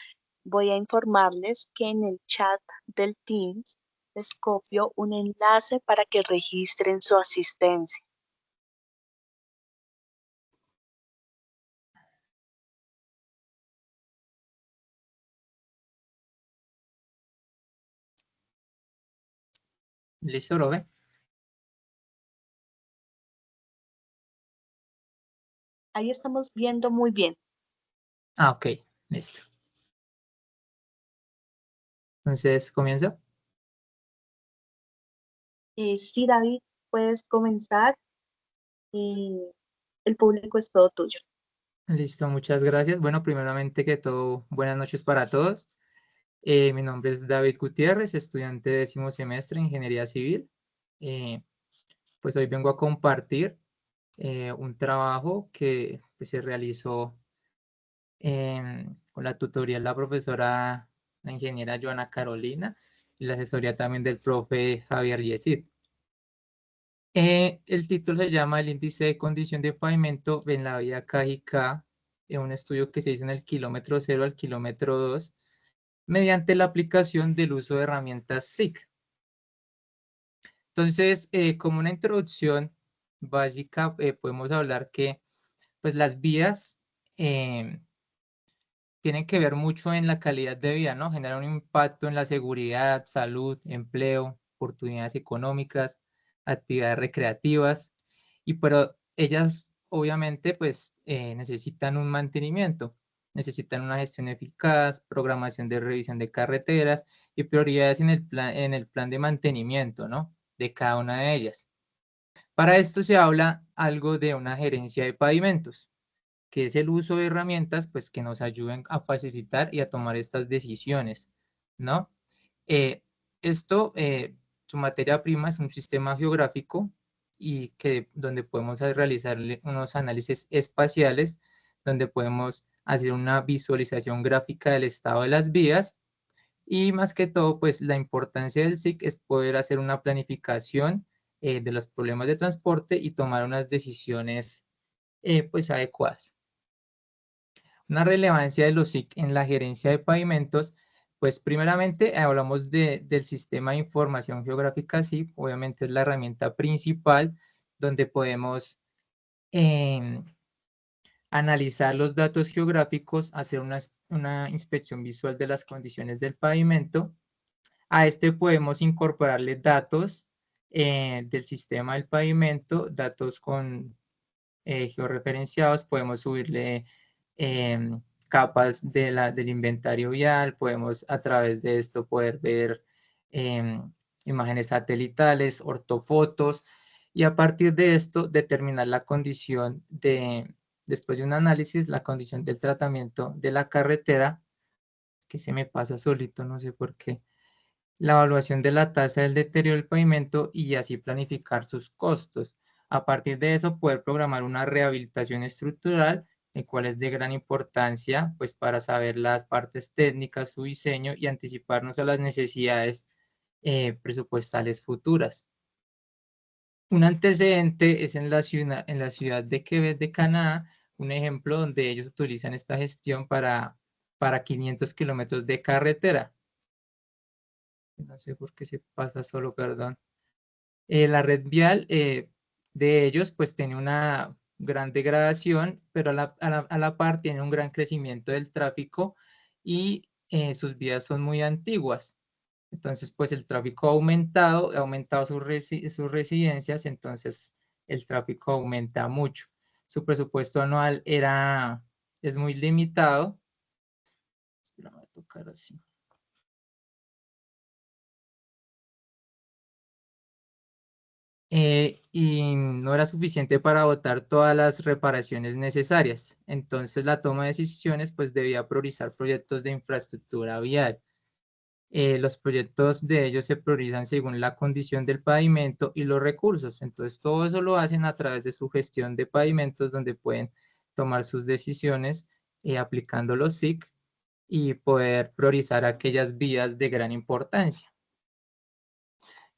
voy a informarles que en el chat del Teams les copio un enlace para que registren su asistencia. Listo, profe. Ahí estamos viendo muy bien. Ah, ok. Listo. Entonces, ¿comienzo? Sí, David, puedes comenzar. El público es todo tuyo. Listo, muchas gracias. Bueno, primeramente que todo, buenas noches para todos. Mi nombre es David Gutiérrez, estudiante de 10º semestre de Ingeniería Civil. Pues hoy vengo a compartir un trabajo que pues, se realizó con la tutoría de la profesora, la ingeniera Joana Carolina, y la asesoría también del profe Javier Yesid. El título se llama El índice de condición de pavimento en la vía K en un estudio que se hizo en el kilómetro 0 al kilómetro 2, mediante la aplicación del uso de herramientas SIC. Entonces, como una introducción básica, podemos hablar que pues, las vías tienen que ver mucho en la calidad de vida, ¿no? Generan un impacto en la seguridad, salud, empleo, oportunidades económicas, actividades recreativas, pero ellas obviamente pues necesitan un mantenimiento, necesitan una gestión eficaz, programación de revisión de carreteras y prioridades en el plan de mantenimiento, ¿no? De cada una de ellas. Para esto se habla algo de una gerencia de pavimentos, que es el uso de herramientas pues, que nos ayuden a facilitar y a tomar estas decisiones, ¿no? Eh, su materia prima es un sistema geográfico y donde podemos realizar unos análisis espaciales, donde podemos hacer una visualización gráfica del estado de las vías y más que todo, pues la importancia del SIC es poder hacer una planificación de los problemas de transporte y tomar unas decisiones pues adecuadas. Una relevancia de los SIC en la gerencia de pavimentos, pues primeramente hablamos del sistema de información geográfica SIP, obviamente es la herramienta principal donde podemos analizar los datos geográficos, hacer una inspección visual de las condiciones del pavimento. A este podemos incorporarle datos del sistema del pavimento, datos con georreferenciados, podemos subirle capas del inventario vial, podemos a través de esto poder ver imágenes satelitales, ortofotos, y a partir de esto determinar la condición después de un análisis, la condición del tratamiento de la carretera, que se me pasa solito, no sé por qué, la evaluación de la tasa del deterioro del pavimento y así planificar sus costos. A partir de eso, poder programar una rehabilitación estructural el cual es de gran importancia pues para saber las partes técnicas, su diseño y anticiparnos a las necesidades presupuestales futuras. Un antecedente es en la ciudad de Quebec de Canadá, un ejemplo donde ellos utilizan esta gestión para 500 kilómetros de carretera. No sé por qué se pasa solo, perdón. La red vial de ellos pues tiene una gran degradación, pero a la par tiene un gran crecimiento del tráfico y sus vías son muy antiguas. Entonces, pues el tráfico ha aumentado sus residencias, entonces el tráfico aumenta mucho. Su presupuesto anual es muy limitado. Espera, me va a tocar así. Y no era suficiente para votar todas las reparaciones necesarias. Entonces la toma de decisiones pues debía priorizar proyectos de infraestructura vial. Los proyectos de ellos se priorizan según la condición del pavimento y los recursos. Entonces todo eso lo hacen a través de su gestión de pavimentos, donde pueden tomar sus decisiones aplicando los SIC y poder priorizar aquellas vías de gran importancia.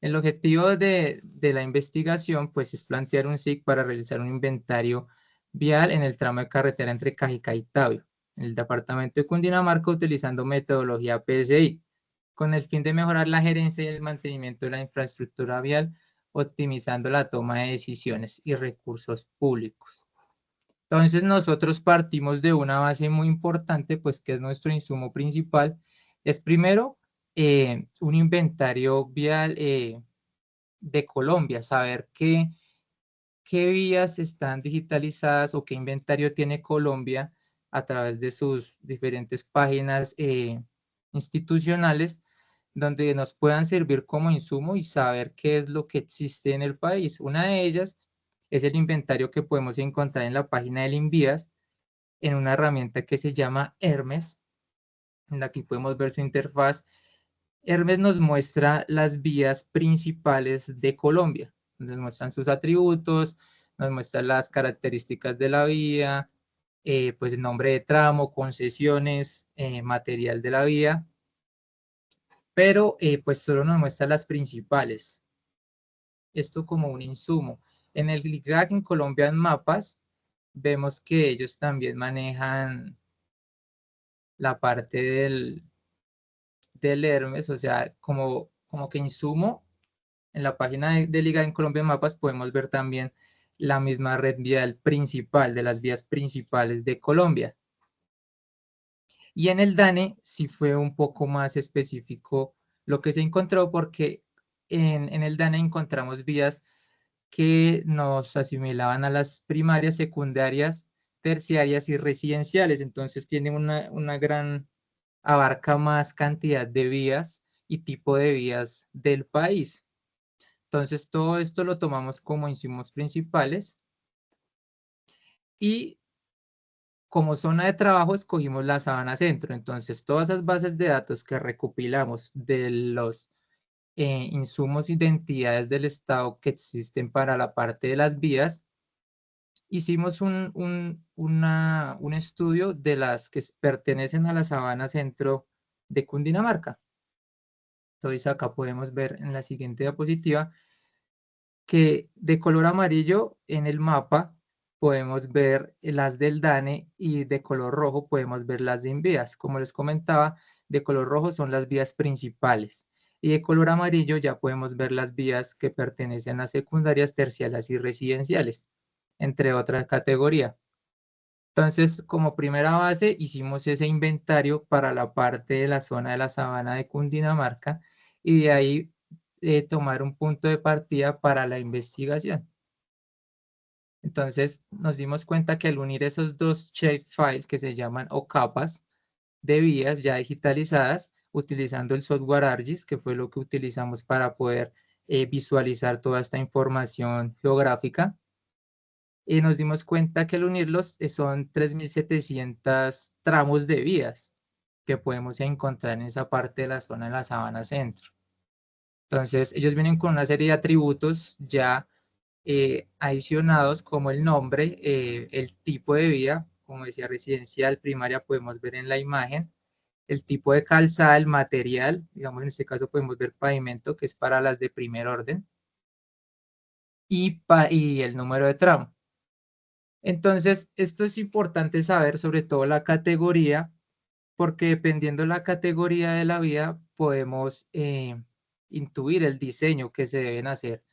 El objetivo de la investigación pues, es plantear un SIC para realizar un inventario vial en el tramo de carretera entre Cajicá y Tabio, en el departamento de Cundinamarca, utilizando metodología PSI, con el fin de mejorar la gerencia y el mantenimiento de la infraestructura vial, optimizando la toma de decisiones y recursos públicos. Entonces nosotros partimos de una base muy importante, pues que es nuestro insumo principal, es primero un inventario vial de Colombia, saber qué vías están digitalizadas o qué inventario tiene Colombia a través de sus diferentes páginas institucionales, donde nos puedan servir como insumo y saber qué es lo que existe en el país. Una de ellas es el inventario que podemos encontrar en la página del INVIAS, en una herramienta que se llama Hermes, en la que podemos ver su interfaz. Hermes nos muestra las vías principales de Colombia, nos muestran sus atributos, nos muestra las características de la vía, pues el nombre de tramo, concesiones, material de la vía, pero pues solo nos muestra las principales. Esto como un insumo. En el GIGAC en Colombia en Mapas, vemos que ellos también manejan la parte del Hermes, o sea, como que insumo, en la página de Liga en Colombia en Mapas podemos ver también la misma red vial principal, de las vías principales de Colombia. Y en el DANE sí fue un poco más específico lo que se encontró, porque en el DANE encontramos vías que nos asimilaban a las primarias, secundarias, terciarias y residenciales. Entonces tiene una gran, abarca más cantidad de vías y tipo de vías del país. Entonces todo esto lo tomamos como insumos principales y como zona de trabajo escogimos la Sabana Centro. Entonces todas esas bases de datos que recopilamos de los insumos y identidades del Estado que existen para la parte de las vías, hicimos un estudio de las que pertenecen a la Sabana Centro de Cundinamarca. Entonces acá podemos ver en la siguiente diapositiva que de color amarillo en el mapa podemos ver las del DANE y de color rojo podemos ver las de INVIAS. Como les comentaba, de color rojo son las vías principales y de color amarillo ya podemos ver las vías que pertenecen a secundarias, terciarias y residenciales, entre otras categorías. Entonces, como primera base, hicimos ese inventario para la parte de la zona de la Sabana de Cundinamarca y de ahí tomar un punto de partida para la investigación. Entonces, nos dimos cuenta que al unir esos dos shapefiles que se llaman o capas de vías ya digitalizadas, utilizando el software ArcGIS, que fue lo que utilizamos para poder visualizar toda esta información geográfica, y nos dimos cuenta que al unirlos son 3.700 tramos de vías que podemos encontrar en esa parte de la zona de la Sabana Centro. Entonces, ellos vienen con una serie de atributos ya adicionados, como el nombre, el tipo de vía, como decía, residencial, primaria, podemos ver en la imagen el tipo de calzada, el material, digamos en este caso podemos ver pavimento, que es para las de primer orden, y el número de tramo. Entonces, esto es importante saber, sobre todo la categoría, porque dependiendo de la categoría de la vía, podemos intuir el diseño que se deben hacer.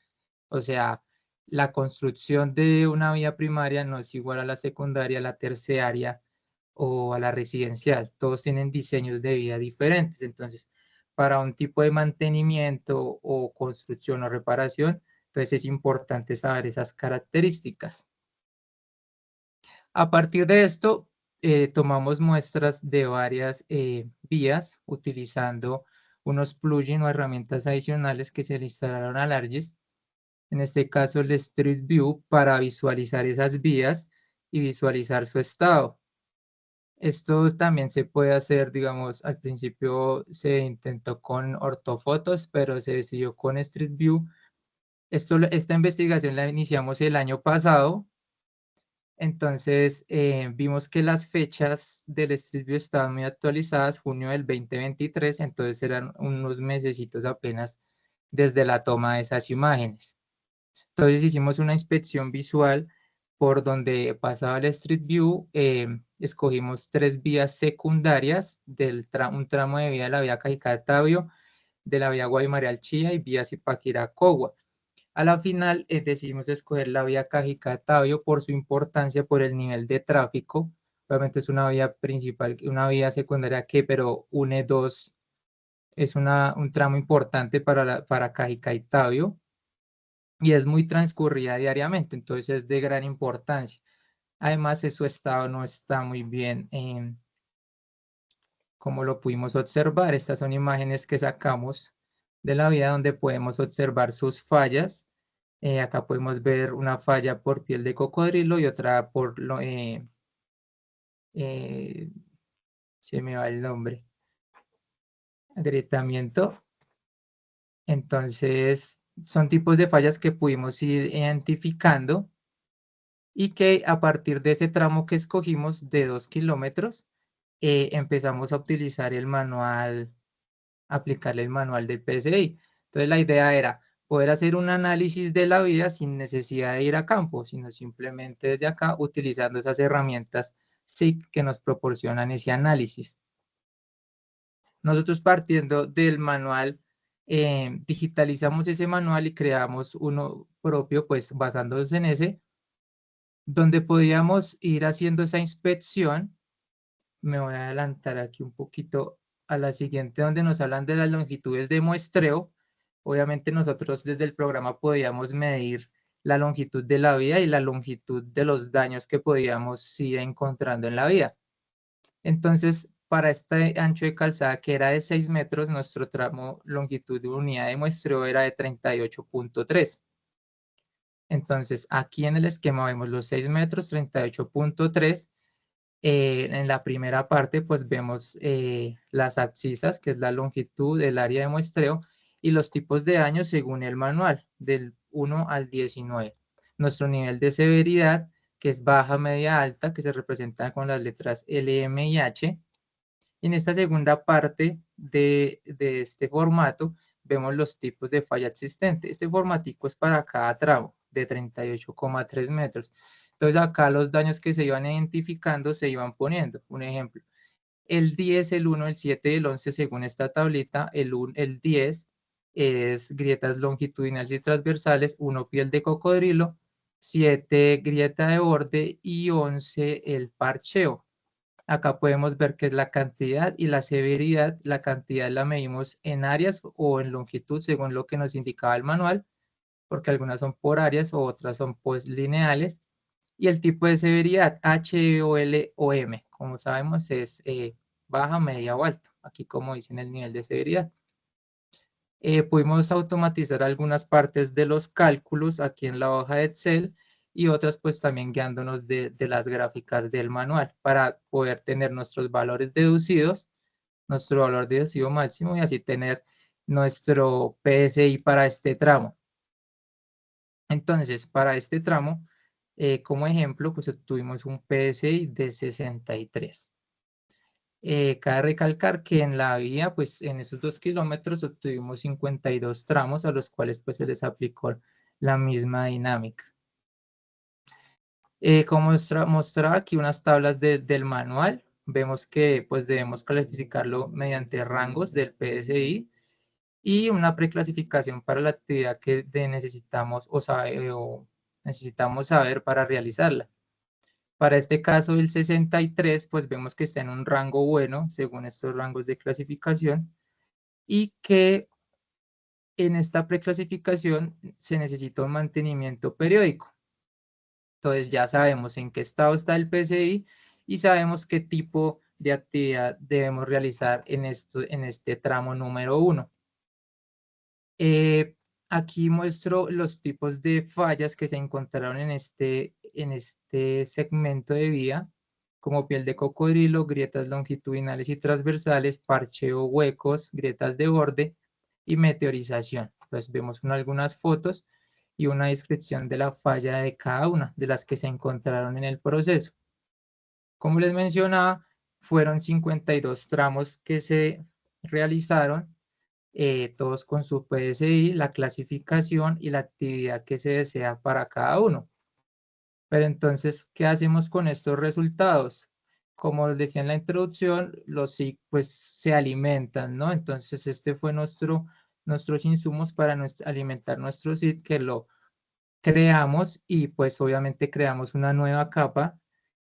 O sea, la construcción de una vía primaria no es igual a la secundaria, a la terciaria o a la residencial. Todos tienen diseños de vía diferentes. Entonces, para un tipo de mantenimiento o construcción o reparación, entonces es importante saber esas características. A partir de esto, tomamos muestras de varias vías utilizando unos plugins o herramientas adicionales que se le instalaron al ArcGIS. En este caso, el Street View, para visualizar esas vías y visualizar su estado. Esto también se puede hacer, digamos, al principio se intentó con ortofotos, pero se decidió con Street View. Esta investigación la iniciamos el año pasado. Entonces, vimos que las fechas del Street View estaban muy actualizadas, junio del 2023, entonces eran unos mesecitos apenas desde la toma de esas imágenes. Entonces hicimos una inspección visual por donde pasaba el Street View, escogimos 3 vías secundarias, un tramo de vía de la vía Cajicá-Tabio, de la vía Guaymarí-Chía y vía Zipaquirá-Cogua. A la final decidimos escoger la vía Cajicá-Tabio por su importancia, por el nivel de tráfico. Obviamente es una vía principal, una vía secundaria pero une dos, es un tramo importante para Cajicá y Tabio y es muy transcurrida diariamente, entonces es de gran importancia. Además, su estado no está muy bien, como lo pudimos observar. Estas son imágenes que sacamos de la vía donde podemos observar sus fallas. Acá podemos ver una falla por piel de cocodrilo y otra por, se me va el nombre, agrietamiento. Entonces, son tipos de fallas que pudimos ir identificando y que a partir de ese tramo que escogimos de 2 kilómetros, empezamos a utilizar el manual, aplicarle el manual del PSI. Entonces, la idea era poder hacer un análisis de la vía sin necesidad de ir a campo, sino simplemente desde acá utilizando esas herramientas SIG que nos proporcionan ese análisis. Nosotros, partiendo del manual, digitalizamos ese manual y creamos uno propio, pues basándonos en ese, donde podíamos ir haciendo esa inspección. Me voy a adelantar aquí un poquito a la siguiente, donde nos hablan de las longitudes de muestreo. Obviamente nosotros desde el programa podíamos medir la longitud de la vía y la longitud de los daños que podíamos ir encontrando en la vía. Entonces, para este ancho de calzada, que era de 6 metros, nuestro tramo longitud de unidad de muestreo era de 38.3. Entonces, aquí en el esquema vemos los 6 metros, 38.3. En la primera parte, pues vemos las abscisas, que es la longitud del área de muestreo, y los tipos de daño según el manual, del 1 al 19. Nuestro nivel de severidad, que es baja, media, alta, que se representa con las letras L, M y H. Y en esta segunda parte de este formato, vemos los tipos de falla existente. Este formatico es para cada tramo de 38,3 metros. Entonces acá los daños que se iban identificando se iban poniendo. Un ejemplo, el 10, el 1, el 7 y el 11 según esta tablita. El 10 es grietas longitudinales y transversales, 1 piel de cocodrilo, 7 grieta de borde y 11 el parcheo. Acá podemos ver que es la cantidad y la severidad. La cantidad la medimos en áreas o en longitud según lo que nos indicaba el manual, porque algunas son por áreas o otras son pues lineales. Y el tipo de severidad, H, O, L o M, como sabemos es baja, media o alta, aquí como dicen el nivel de severidad. Pudimos automatizar algunas partes de los cálculos aquí en la hoja de Excel y otras pues también guiándonos de las gráficas del manual para poder tener nuestros valores deducidos, nuestro valor deducido máximo y así tener nuestro PSI para este tramo. Entonces, para este tramo, Como ejemplo, pues obtuvimos un PSI de 63. Cabe recalcar que en la vía, pues en esos 2 kilómetros obtuvimos 52 tramos a los cuales pues se les aplicó la misma dinámica. Como mostraba aquí unas tablas del manual, vemos que pues debemos clasificarlo mediante rangos del PSI y una preclasificación para la actividad que necesitamos o necesitamos saber para realizarla. Para este caso, el 63, pues vemos que está en un rango bueno, según estos rangos de clasificación, y que en esta preclasificación se necesita un mantenimiento periódico. Entonces ya sabemos en qué estado está el PSI y sabemos qué tipo de actividad debemos realizar en este tramo número 1. Aquí muestro los tipos de fallas que se encontraron en este segmento de vía, como piel de cocodrilo, grietas longitudinales y transversales, parcheo, huecos, grietas de borde y meteorización. Entonces vemos algunas fotos y una descripción de la falla de cada una de las que se encontraron en el proceso. Como les mencionaba, fueron 52 tramos que se realizaron, todos con su PSI, la clasificación y la actividad que se desea para cada uno. Pero entonces, ¿qué hacemos con estos resultados? Como les decía en la introducción, los SIC pues se alimentan, ¿no? Entonces, este fue nuestros insumos para alimentar nuestro SIC, que lo creamos y pues obviamente creamos una nueva capa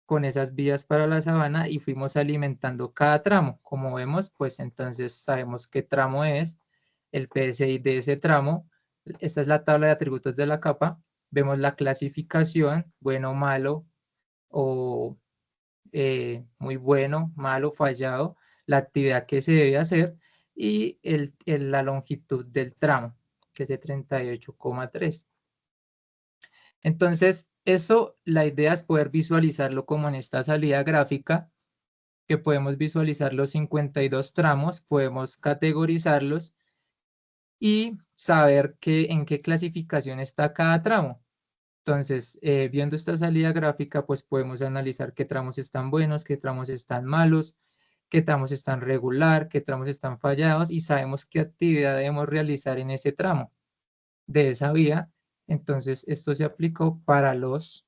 con esas vías para la sabana y fuimos alimentando cada tramo. Como vemos, pues entonces sabemos qué tramo es, el PSI de ese tramo. Esta es la tabla de atributos de la capa. Vemos la clasificación, bueno, malo o muy bueno, malo, fallado, la actividad que se debe hacer y la longitud del tramo, que es de 38,3. Entonces, eso, la idea es poder visualizarlo como en esta salida gráfica, que podemos visualizar los 52 tramos, podemos categorizarlos y saber en qué clasificación está cada tramo. Entonces, viendo esta salida gráfica, pues podemos analizar qué tramos están buenos, qué tramos están malos, qué tramos están regular, qué tramos están fallados y sabemos qué actividad debemos realizar en ese tramo de esa vía. Entonces, esto se aplicó para los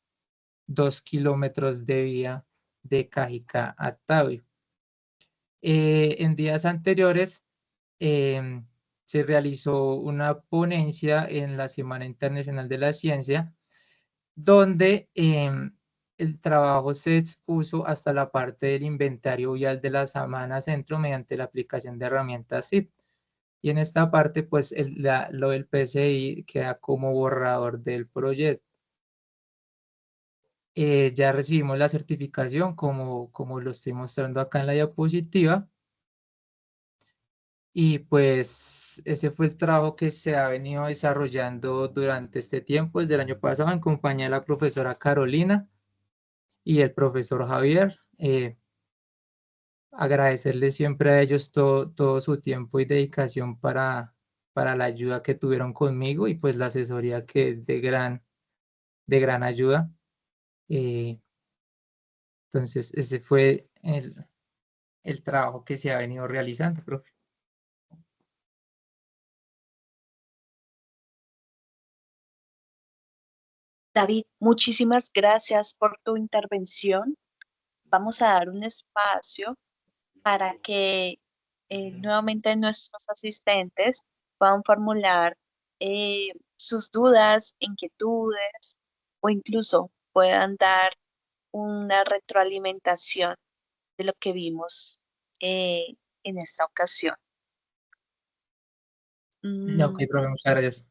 2 kilómetros de vía de Cajicá a Tabio. En días anteriores se realizó una ponencia en la Semana Internacional de la Ciencia, donde el trabajo se expuso hasta la parte del inventario vial de la Sabana Centro mediante la aplicación de herramientas SID. Y en esta parte, pues lo del PSI queda como borrador del proyecto. Ya recibimos la certificación como lo estoy mostrando acá en la diapositiva. Y pues ese fue el trabajo que se ha venido desarrollando durante este tiempo, desde el año pasado, en compañía de la profesora Carolina y el profesor Javier. Agradecerles siempre a ellos todo su tiempo y dedicación para la ayuda que tuvieron conmigo y pues la asesoría que es de gran ayuda. Entonces, ese fue el trabajo que se ha venido realizando, profe. David, muchísimas gracias por tu intervención. Vamos a dar un espacio para que nuevamente nuestros asistentes puedan formular sus dudas, inquietudes o incluso puedan dar una retroalimentación de lo que vimos en esta ocasión. Ok, profe, muchas gracias.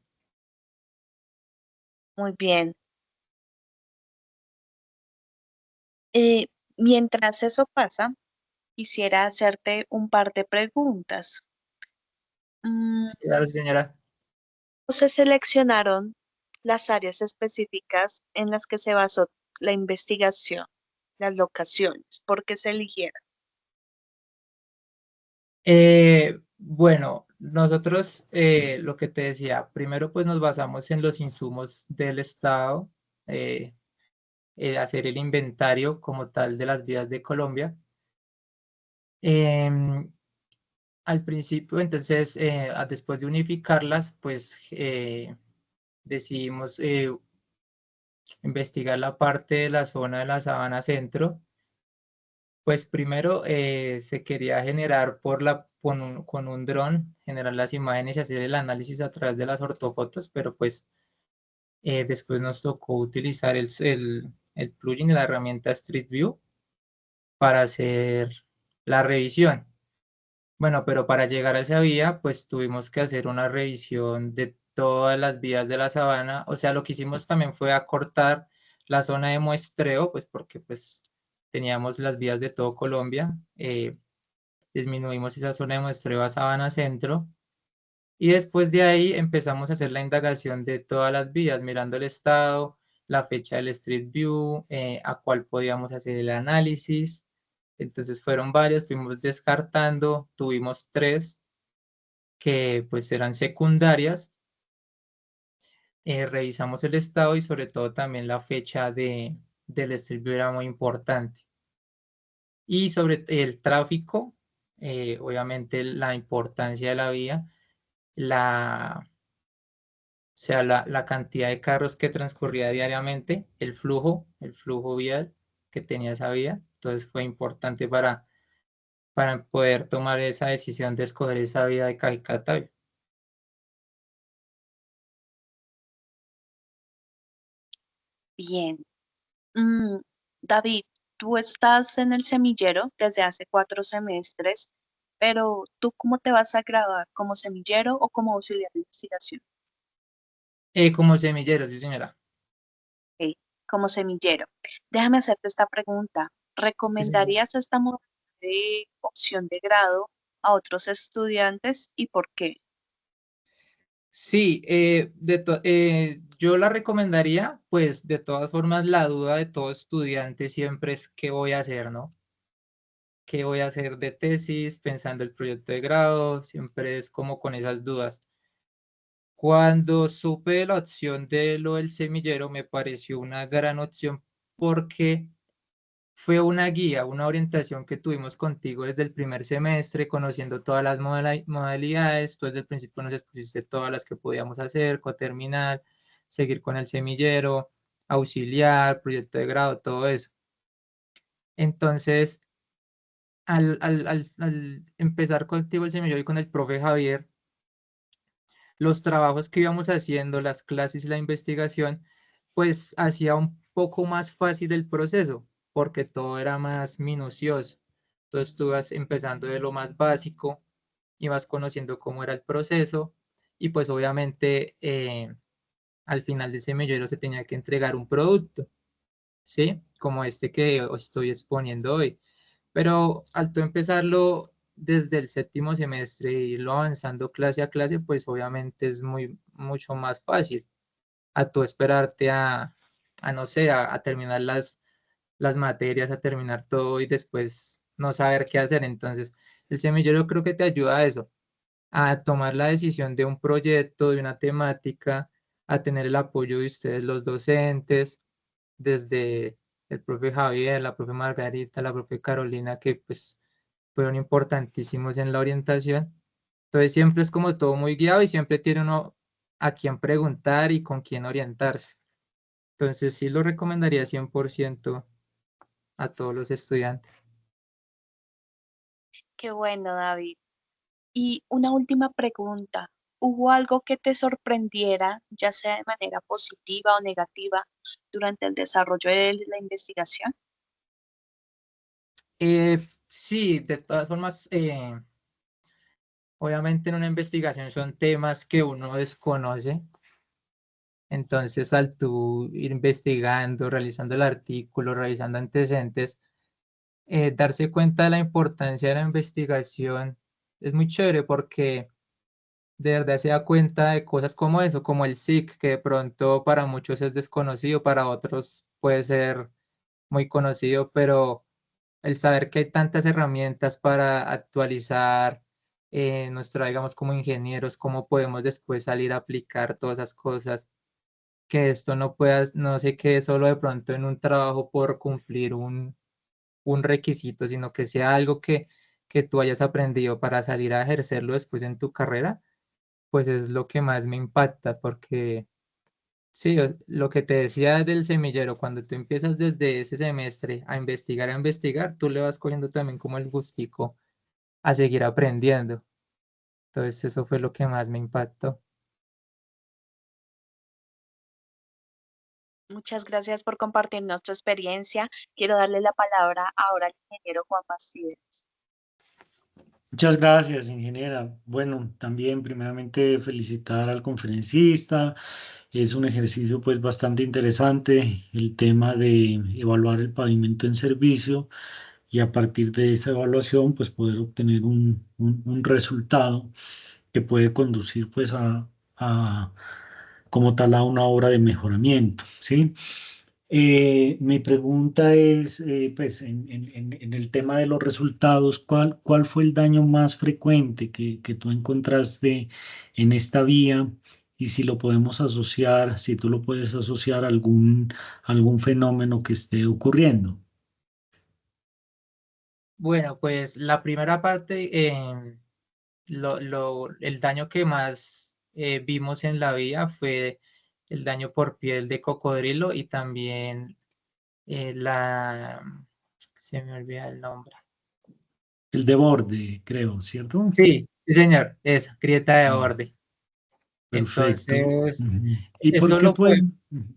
Muy bien. Mientras eso pasa, quisiera hacerte un par de preguntas. Claro, señora. ¿Cómo se seleccionaron las áreas específicas en las que se basó la investigación, las locaciones? ¿Por qué se eligieron? Bueno, nosotros lo que te decía, primero pues nos basamos en los insumos del Estado, hacer el inventario como tal de las vías de Colombia. Em, al principio, entonces, después de unificarlas, pues decidimos investigar la parte de la zona de la Sabana Centro. Pues primero se quería generar con un dron, generar las imágenes y hacer el análisis a través de las ortofotos, pero pues después nos tocó utilizar el plugin de la herramienta Street View para hacer la revisión. Bueno, pero para llegar a esa vía, pues tuvimos que hacer una revisión de todas las vías de la sabana. O sea, lo que hicimos también fue acortar la zona de muestreo, pues porque pues teníamos las vías de todo Colombia. Disminuimos esa zona de muestreo a Sabana Centro. Y después de ahí empezamos a hacer la indagación de todas las vías, mirando el estado, la fecha del Street View, a cuál podíamos hacer el análisis. Entonces fueron varias, fuimos descartando, tuvimos 3 que pues eran secundarias. Revisamos el estado y sobre todo también la fecha del Street View era muy importante. Y sobre el tráfico, obviamente la importancia de la vía, o sea, la cantidad de carros que transcurría diariamente, el flujo vial que tenía esa vía. Entonces fue importante para poder tomar esa decisión de escoger esa vía de Cajicá. Bien. Mm, David, tú estás en el semillero desde hace 4 semestres, pero ¿tú cómo te vas a graduar? ¿Como semillero o como auxiliar de investigación? Como semillero, sí señora. Ok, como semillero. Déjame hacerte esta pregunta. Sí, señora. ¿Recomendarías esta modalidad de opción de grado a otros estudiantes y por qué? Sí, yo la recomendaría, pues de todas formas la duda de todo estudiante siempre es qué voy a hacer, ¿no? ¿Qué voy a hacer de tesis? Pensando el proyecto de grado, siempre es como con esas dudas. Cuando supe de la opción de lo del semillero, me pareció una gran opción porque fue una guía, una orientación que tuvimos contigo desde el primer semestre, conociendo todas las modalidades. Tú desde el principio nos expusiste todas las que podíamos hacer, coterminal, seguir con el semillero, auxiliar, proyecto de grado, todo eso. Entonces, al empezar contigo el semillero y con el profe Javier, los trabajos que íbamos haciendo, las clases y la investigación, pues hacía un poco más fácil el proceso, porque todo era más minucioso. Entonces tú vas empezando de lo más básico, ibas conociendo cómo era el proceso y pues obviamente al final de ese semillero se tenía que entregar un producto, ¿sí? Como este que os estoy exponiendo hoy. Pero al tú empezarlo desde el séptimo semestre e irlo avanzando clase a clase, pues obviamente es mucho más fácil a tú esperarte a no sé, a terminar las materias, a terminar todo y después no saber qué hacer. Entonces, el semillero creo que te ayuda a eso, a tomar la decisión de un proyecto, de una temática, a tener el apoyo de ustedes, los docentes, desde el profe Javier, la profe Margarita, la profe Carolina, que pues fueron importantísimos en la orientación. Entonces siempre es como todo muy guiado y siempre tiene uno a quién preguntar y con quién orientarse. Entonces sí lo recomendaría 100% a todos los estudiantes. Qué bueno, David. Y una última pregunta. ¿Hubo algo que te sorprendiera, ya sea de manera positiva o negativa, durante el desarrollo de la investigación? Sí, de todas formas, obviamente en una investigación son temas que uno desconoce. Entonces, al tú ir investigando, realizando el artículo, revisando antecedentes, darse cuenta de la importancia de la investigación es muy chévere porque de verdad se da cuenta de cosas como eso, como el SIC, que de pronto para muchos es desconocido, para otros puede ser muy conocido, pero el saber que hay tantas herramientas para actualizar nuestra, digamos, como ingenieros, cómo podemos después salir a aplicar todas esas cosas que esto no se quede solo de pronto en un trabajo por cumplir un requisito, sino que sea algo que tú hayas aprendido para salir a ejercerlo después en tu carrera, pues es lo que más me impacta, porque sí, lo que te decía del semillero, cuando tú empiezas desde ese semestre a investigar, tú le vas cogiendo también como el gustico a seguir aprendiendo. Entonces eso fue lo que más me impactó. Muchas gracias por compartirnos tu experiencia. Quiero darle la palabra ahora al ingeniero Juan Bastidas. Muchas gracias, ingeniera. Bueno, también primeramente felicitar al conferencista. Es un ejercicio pues bastante interesante el tema de evaluar el pavimento en servicio y a partir de esa evaluación pues poder obtener un resultado que puede conducir pues a como tal a una obra de mejoramiento, ¿sí? Mi pregunta es, pues, en el tema de los resultados, ¿cuál fue el daño más frecuente que tú encontraste en esta vía? Y si lo podemos asociar, si tú lo puedes asociar a algún fenómeno que esté ocurriendo. Bueno, pues la primera parte, el daño que más vimos en la vía fue el daño por piel de cocodrilo y también se me olvida el nombre. El de borde, creo, ¿cierto? Sí, sí, señor, esa, grieta de Mm, borde. perfecto. Entonces, Ujú. ¿Y por eso qué lo fue? fue, Ujú.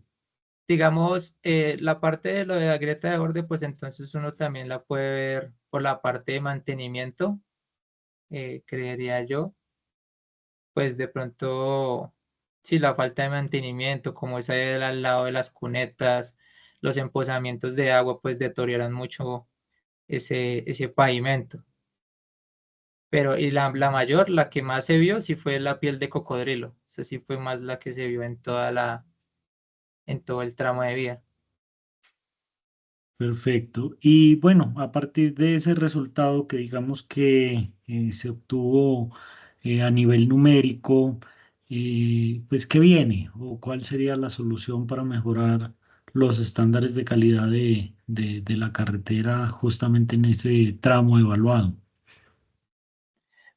digamos, la parte de lo de la grieta de borde, pues entonces uno también la puede ver por la parte de mantenimiento, creería yo, pues de pronto, sí, la falta de mantenimiento, como es ahí al lado de las cunetas, los empozamientos de agua, pues deterioran mucho ese pavimento. Pero y la mayor, la que más se vio, sí fue la piel de cocodrilo. O sea, sí fue más la que se vio en todo el tramo de vía. Perfecto. Y bueno, a partir de ese resultado que digamos que se obtuvo a nivel numérico, pues ¿qué viene? ¿O cuál sería la solución para mejorar los estándares de calidad de la carretera justamente en ese tramo evaluado?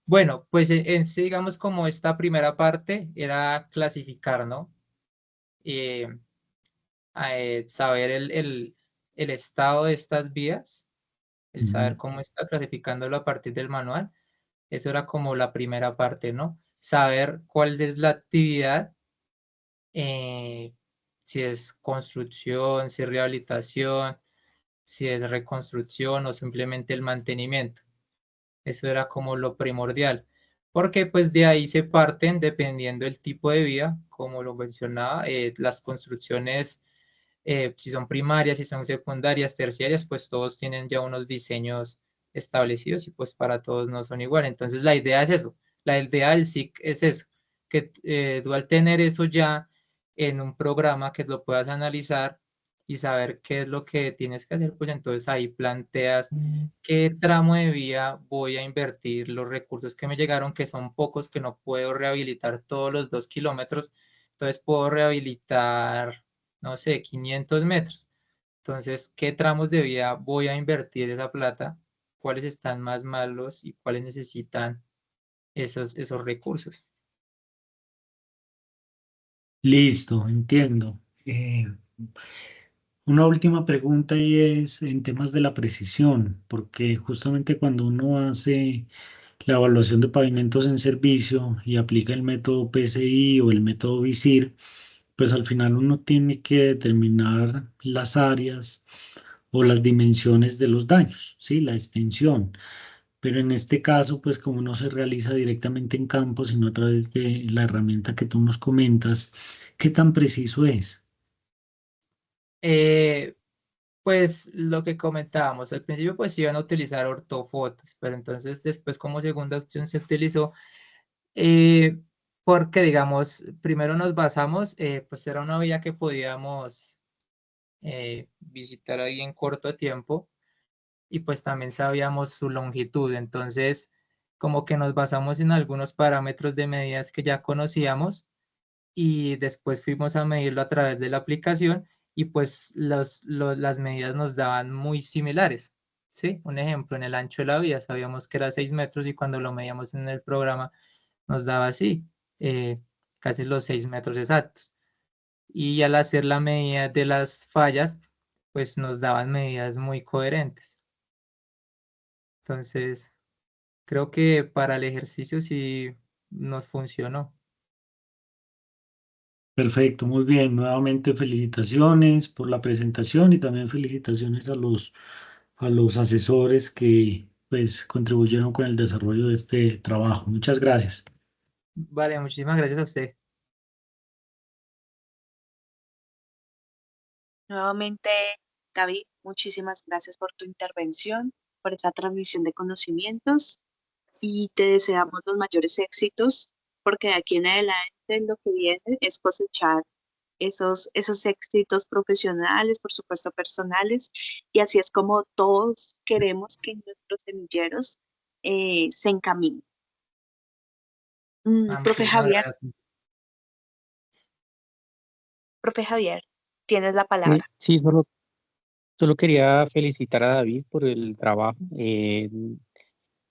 Bueno, pues en sí, digamos, como esta primera parte era clasificar, ¿no? Eh, Saber el estado de estas vías, el saber Ujú. cómo está clasificándolo a partir del manual. Eso era como la primera parte, ¿no? Saber cuál es la actividad, eh, si es construcción, si es rehabilitación, si es reconstrucción o simplemente el mantenimiento. Eso era como lo primordial, porque pues de ahí se parten dependiendo del tipo de vía, como lo mencionaba, las construcciones, si son primarias, si son secundarias, terciarias, pues todos tienen ya unos diseños establecidos y pues para todos no son igual. Entonces la idea es eso, la idea del SIC es eso, que tú al tener eso ya en un programa que lo puedas analizar y saber qué es lo que tienes que hacer, pues entonces ahí planteas qué tramo de vía voy a invertir los recursos que me llegaron, que son pocos, que no puedo rehabilitar todos los 2 kilómetros, entonces puedo rehabilitar, no sé, 500 metros. Entonces, ¿qué tramos de vía voy a invertir esa plata? ¿Cuáles están más malos y cuáles necesitan esos recursos? Listo, entiendo. Una última pregunta y es en temas de la precisión, porque justamente cuando uno hace la evaluación de pavimentos en servicio y aplica el método PSI o el método VISIR, pues al final uno tiene que determinar las áreas o las dimensiones de los daños, ¿sí? La extensión. Pero en este caso, pues como no se realiza directamente en campo, sino a través de la herramienta que tú nos comentas, ¿qué tan preciso es? Eh, Pues lo que comentábamos, al principio pues iban a utilizar ortofotos, pero entonces después como segunda opción se utilizó, eh, porque digamos, primero nos basamos, pues era una vía que podíamos visitar ahí en corto tiempo y pues también sabíamos su longitud, entonces como que nos basamos en algunos parámetros de medidas que ya conocíamos y después fuimos a medirlo a través de la aplicación y pues las medidas nos daban muy similares. ¿Sí? Un ejemplo, en el ancho de la vía sabíamos que era 6 metros y cuando lo medíamos en el programa nos daba así, casi los 6 metros exactos. Y al hacer la medida de las fallas, pues nos daban medidas muy coherentes. Entonces, creo que para el ejercicio sí nos funcionó. Perfecto, muy bien. Nuevamente felicitaciones por la presentación y también felicitaciones a los asesores que pues contribuyeron con el desarrollo de este trabajo. Muchas gracias. Vale, muchísimas gracias a usted. Nuevamente, David, muchísimas gracias por tu intervención, por esa transmisión de conocimientos y te deseamos los mayores éxitos porque de aquí en adelante lo que viene es cosechar esos éxitos profesionales, por supuesto personales, y así es como todos queremos que nuestros semilleros se encaminen. Profe Muchísimas Javier, gracias. tienes la palabra. Sí, solo quería felicitar a David por el trabajo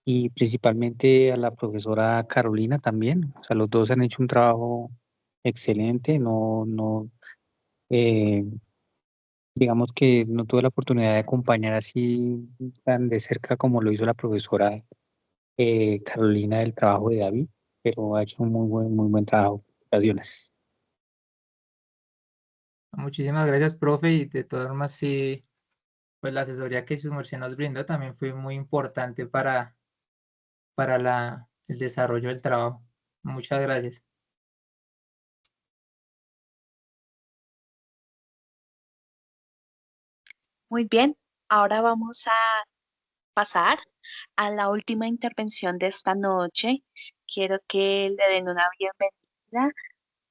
y principalmente a la profesora Carolina también. O sea, los dos han hecho un trabajo excelente. Eh, digamos que no tuve la oportunidad de acompañar así tan de cerca como lo hizo la profesora Carolina del trabajo de David, pero ha hecho un muy buen trabajo. Gracias. Muchísimas gracias, profe, y de todas formas, sí, pues la asesoría que su merced nos brindó también fue muy importante para el desarrollo del trabajo. Muchas gracias. Muy bien, ahora vamos a pasar a la última intervención de esta noche. Quiero que le den una bienvenida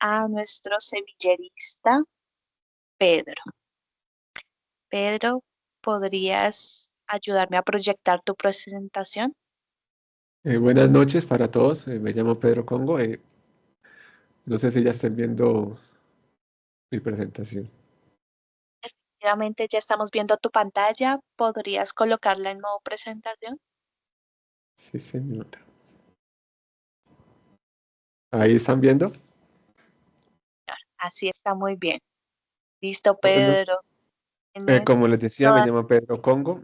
a nuestro semillerista, Pedro. Pedro, ¿podrías ayudarme a proyectar tu presentación? Buenas noches para todos. Me llamo Pedro Congo. No sé si ya estén viendo mi presentación. Efectivamente, ya estamos viendo tu pantalla. ¿Podrías colocarla en modo presentación? Sí, señora. Ahí están viendo. Así está muy bien. Listo, Bueno, Pedro. Tienes como les decía, me toda- llamo Pedro Congo.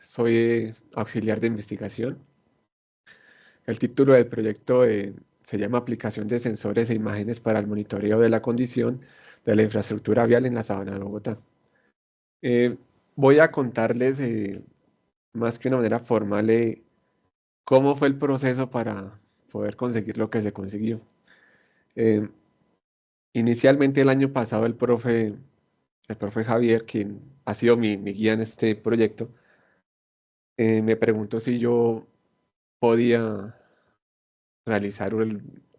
Soy auxiliar de investigación. El título del proyecto se llama Aplicación de sensores e imágenes para el monitoreo de la condición de la infraestructura vial en la Sabana de Bogotá. Voy a contarles, más que una manera formal, cómo fue el proceso para poder conseguir lo que se consiguió. Eh, Inicialmente el año pasado el profe Javier, quien ha sido mi guía en este proyecto, me preguntó si yo podía realizar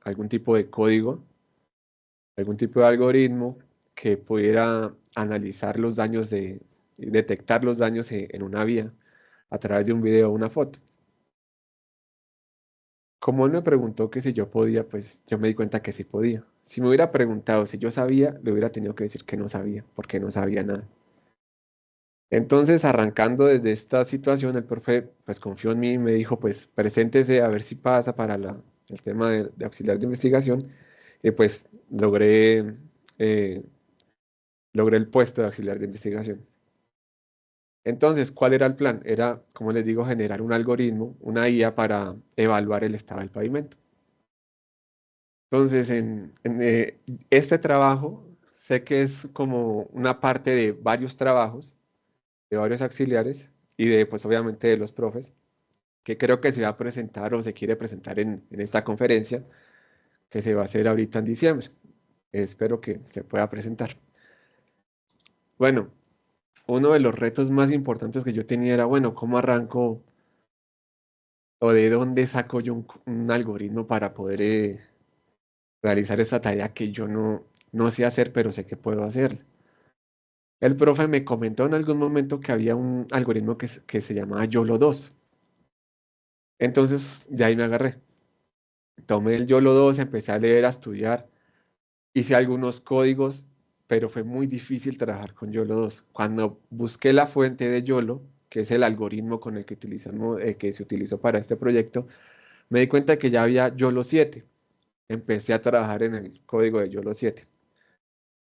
algún tipo de código, algún tipo de algoritmo que pudiera analizar los daños detectar los daños en una vía a través de un video o una foto. Como él me preguntó que si yo podía, pues yo me di cuenta que sí podía. Si me hubiera preguntado si yo sabía, le hubiera tenido que decir que no sabía, porque no sabía nada. Entonces, arrancando desde esta situación, el profe pues confió en mí y me dijo, pues preséntese a ver si pasa para el tema de auxiliar de investigación. Y pues eh, logré el puesto de auxiliar de investigación. Entonces, ¿cuál era el plan? Era, como les digo, generar un algoritmo, una IA para evaluar el estado del pavimento. Entonces, en este trabajo, sé que es como una parte de varios trabajos, de varios auxiliares y de, pues obviamente, de los profes, que creo que se va a presentar o se quiere presentar en esta conferencia que se va a hacer ahorita en diciembre. Espero que se pueda presentar. Bueno, uno de los retos más importantes que yo tenía era, bueno, ¿cómo arranco o de dónde saco yo un algoritmo para poder realizar esta tarea que yo no sé hacer, pero sé que puedo hacer? El profe me comentó en algún momento que había un algoritmo que se llamaba YOLO 2. Entonces, de ahí me agarré. Tomé el YOLO 2, empecé a leer, a estudiar, hice algunos códigos, pero fue muy difícil trabajar con YOLO 2. Cuando busqué la fuente de YOLO, que es el algoritmo con el que utilizamos, que se utilizó para este proyecto, me di cuenta que ya había YOLO 7. Empecé a trabajar en el código de YOLO 7.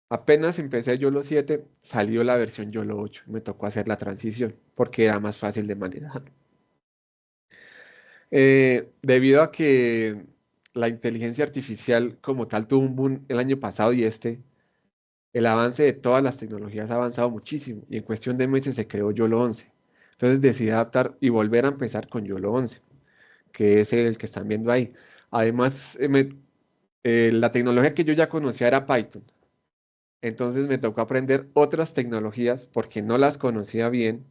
Apenas empecé YOLO 7, salió la versión YOLO 8. Me tocó hacer la transición porque era más fácil de manejar. Debido a que la inteligencia artificial como tal tuvo un boom el año pasado y el avance de todas las tecnologías ha avanzado muchísimo y en cuestión de meses se creó YOLO 11. Entonces decidí adaptar y volver a empezar con YOLO 11, que es el que están viendo ahí. Además, la tecnología que yo ya conocía era Python. Entonces me tocó aprender otras tecnologías porque no las conocía bien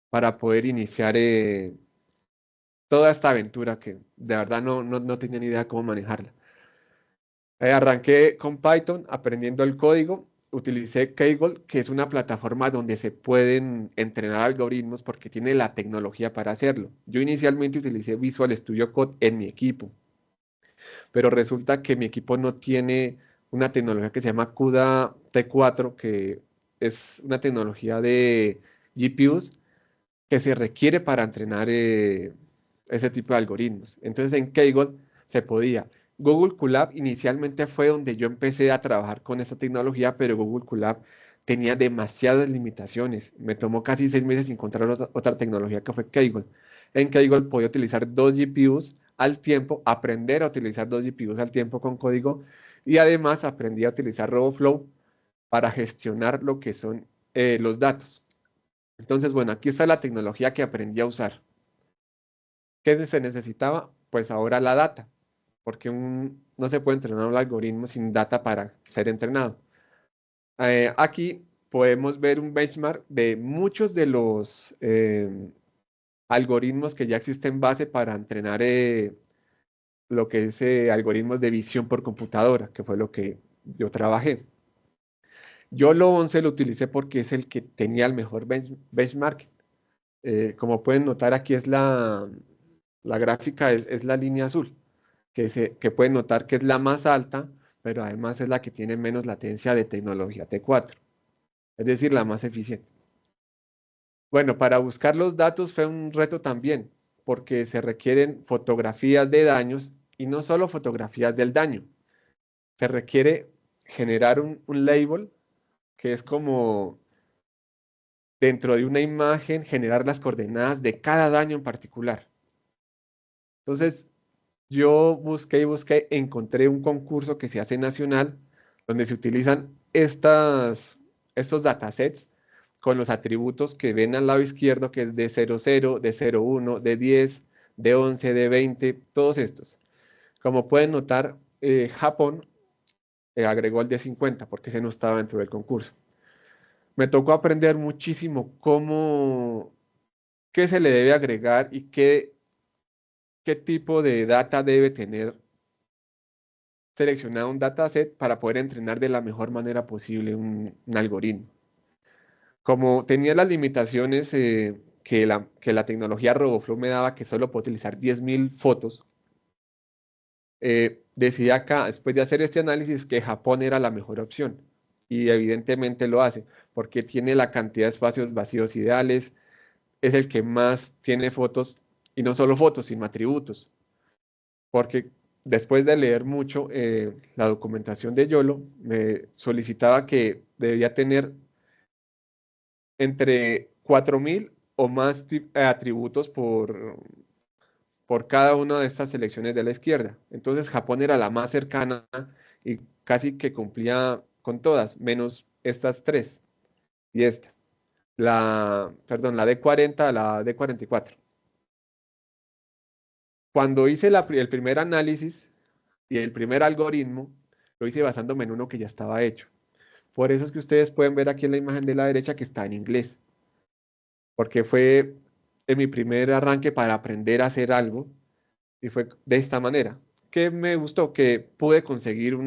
para poder iniciar toda esta aventura que de verdad no tenía ni idea cómo manejarla. Arranqué con Python aprendiendo el código, utilicé Kaggle, que es una plataforma donde se pueden entrenar algoritmos porque tiene la tecnología para hacerlo. Yo inicialmente utilicé Visual Studio Code en mi equipo, pero resulta que mi equipo no tiene una tecnología que se llama CUDA T4, que es una tecnología de GPUs que se requiere para entrenar ese tipo de algoritmos. Entonces en Kaggle se podía. Google Colab inicialmente fue donde yo empecé a trabajar con esa tecnología, pero Google Colab tenía demasiadas limitaciones. Me tomó casi 6 meses encontrar otra tecnología que fue Kaggle. En Kaggle podía utilizar 2 GPUs al tiempo, aprender a utilizar 2 GPUs al tiempo con código y además aprendí a utilizar RoboFlow para gestionar lo que son los datos. Entonces, bueno, aquí está la tecnología que aprendí a usar. ¿Qué se necesitaba? Pues ahora la data, porque no se puede entrenar un algoritmo sin data para ser entrenado. Aquí podemos ver un benchmark de muchos de los algoritmos que ya existen base para entrenar lo que es algoritmos de visión por computadora, que fue lo que yo trabajé. Yo lo 11 lo utilicé porque es el que tenía el mejor benchmark. Como pueden notar, aquí es la gráfica, es la línea azul, que pueden notar que es la más alta, pero además es la que tiene menos latencia de tecnología T4, es decir, la más eficiente. Bueno, para buscar los datos fue un reto también, porque se requieren fotografías de daños y no solo fotografías del daño, se requiere generar un label que es como dentro de una imagen generar las coordenadas de cada daño en particular. Entonces, yo busqué y busqué, encontré un concurso que se hace nacional donde se utilizan estos datasets con los atributos que ven al lado izquierdo, que es de 00, de 01, de 10, de 11, de 20, todos estos. Como pueden notar, Japón agregó el de 50 porque ese no estaba dentro del concurso. Me tocó aprender muchísimo qué se le debe agregar y qué tipo de data debe tener seleccionado un dataset para poder entrenar de la mejor manera posible un algoritmo. Como tenía las limitaciones que la tecnología RoboFlow me daba, que solo puedo utilizar 10.000 fotos, decidí acá, después de hacer este análisis, que Japón era la mejor opción. Y evidentemente lo hace, porque tiene la cantidad de espacios vacíos ideales, es el que más tiene fotos, y no solo fotos, sino atributos. Porque después de leer mucho la documentación de YOLO, me solicitaba que debía tener entre 4.000 o más atributos por cada una de estas selecciones de la izquierda. Entonces Japón era la más cercana y casi que cumplía con todas, menos estas tres y esta. Perdón, la D40, la D44. Cuando hice el primer análisis y el primer algoritmo, lo hice basándome en uno que ya estaba hecho. Por eso es que ustedes pueden ver aquí en la imagen de la derecha que está en inglés. Porque fue en mi primer arranque para aprender a hacer algo y fue de esta manera. ¿Qué me gustó? Que pude conseguir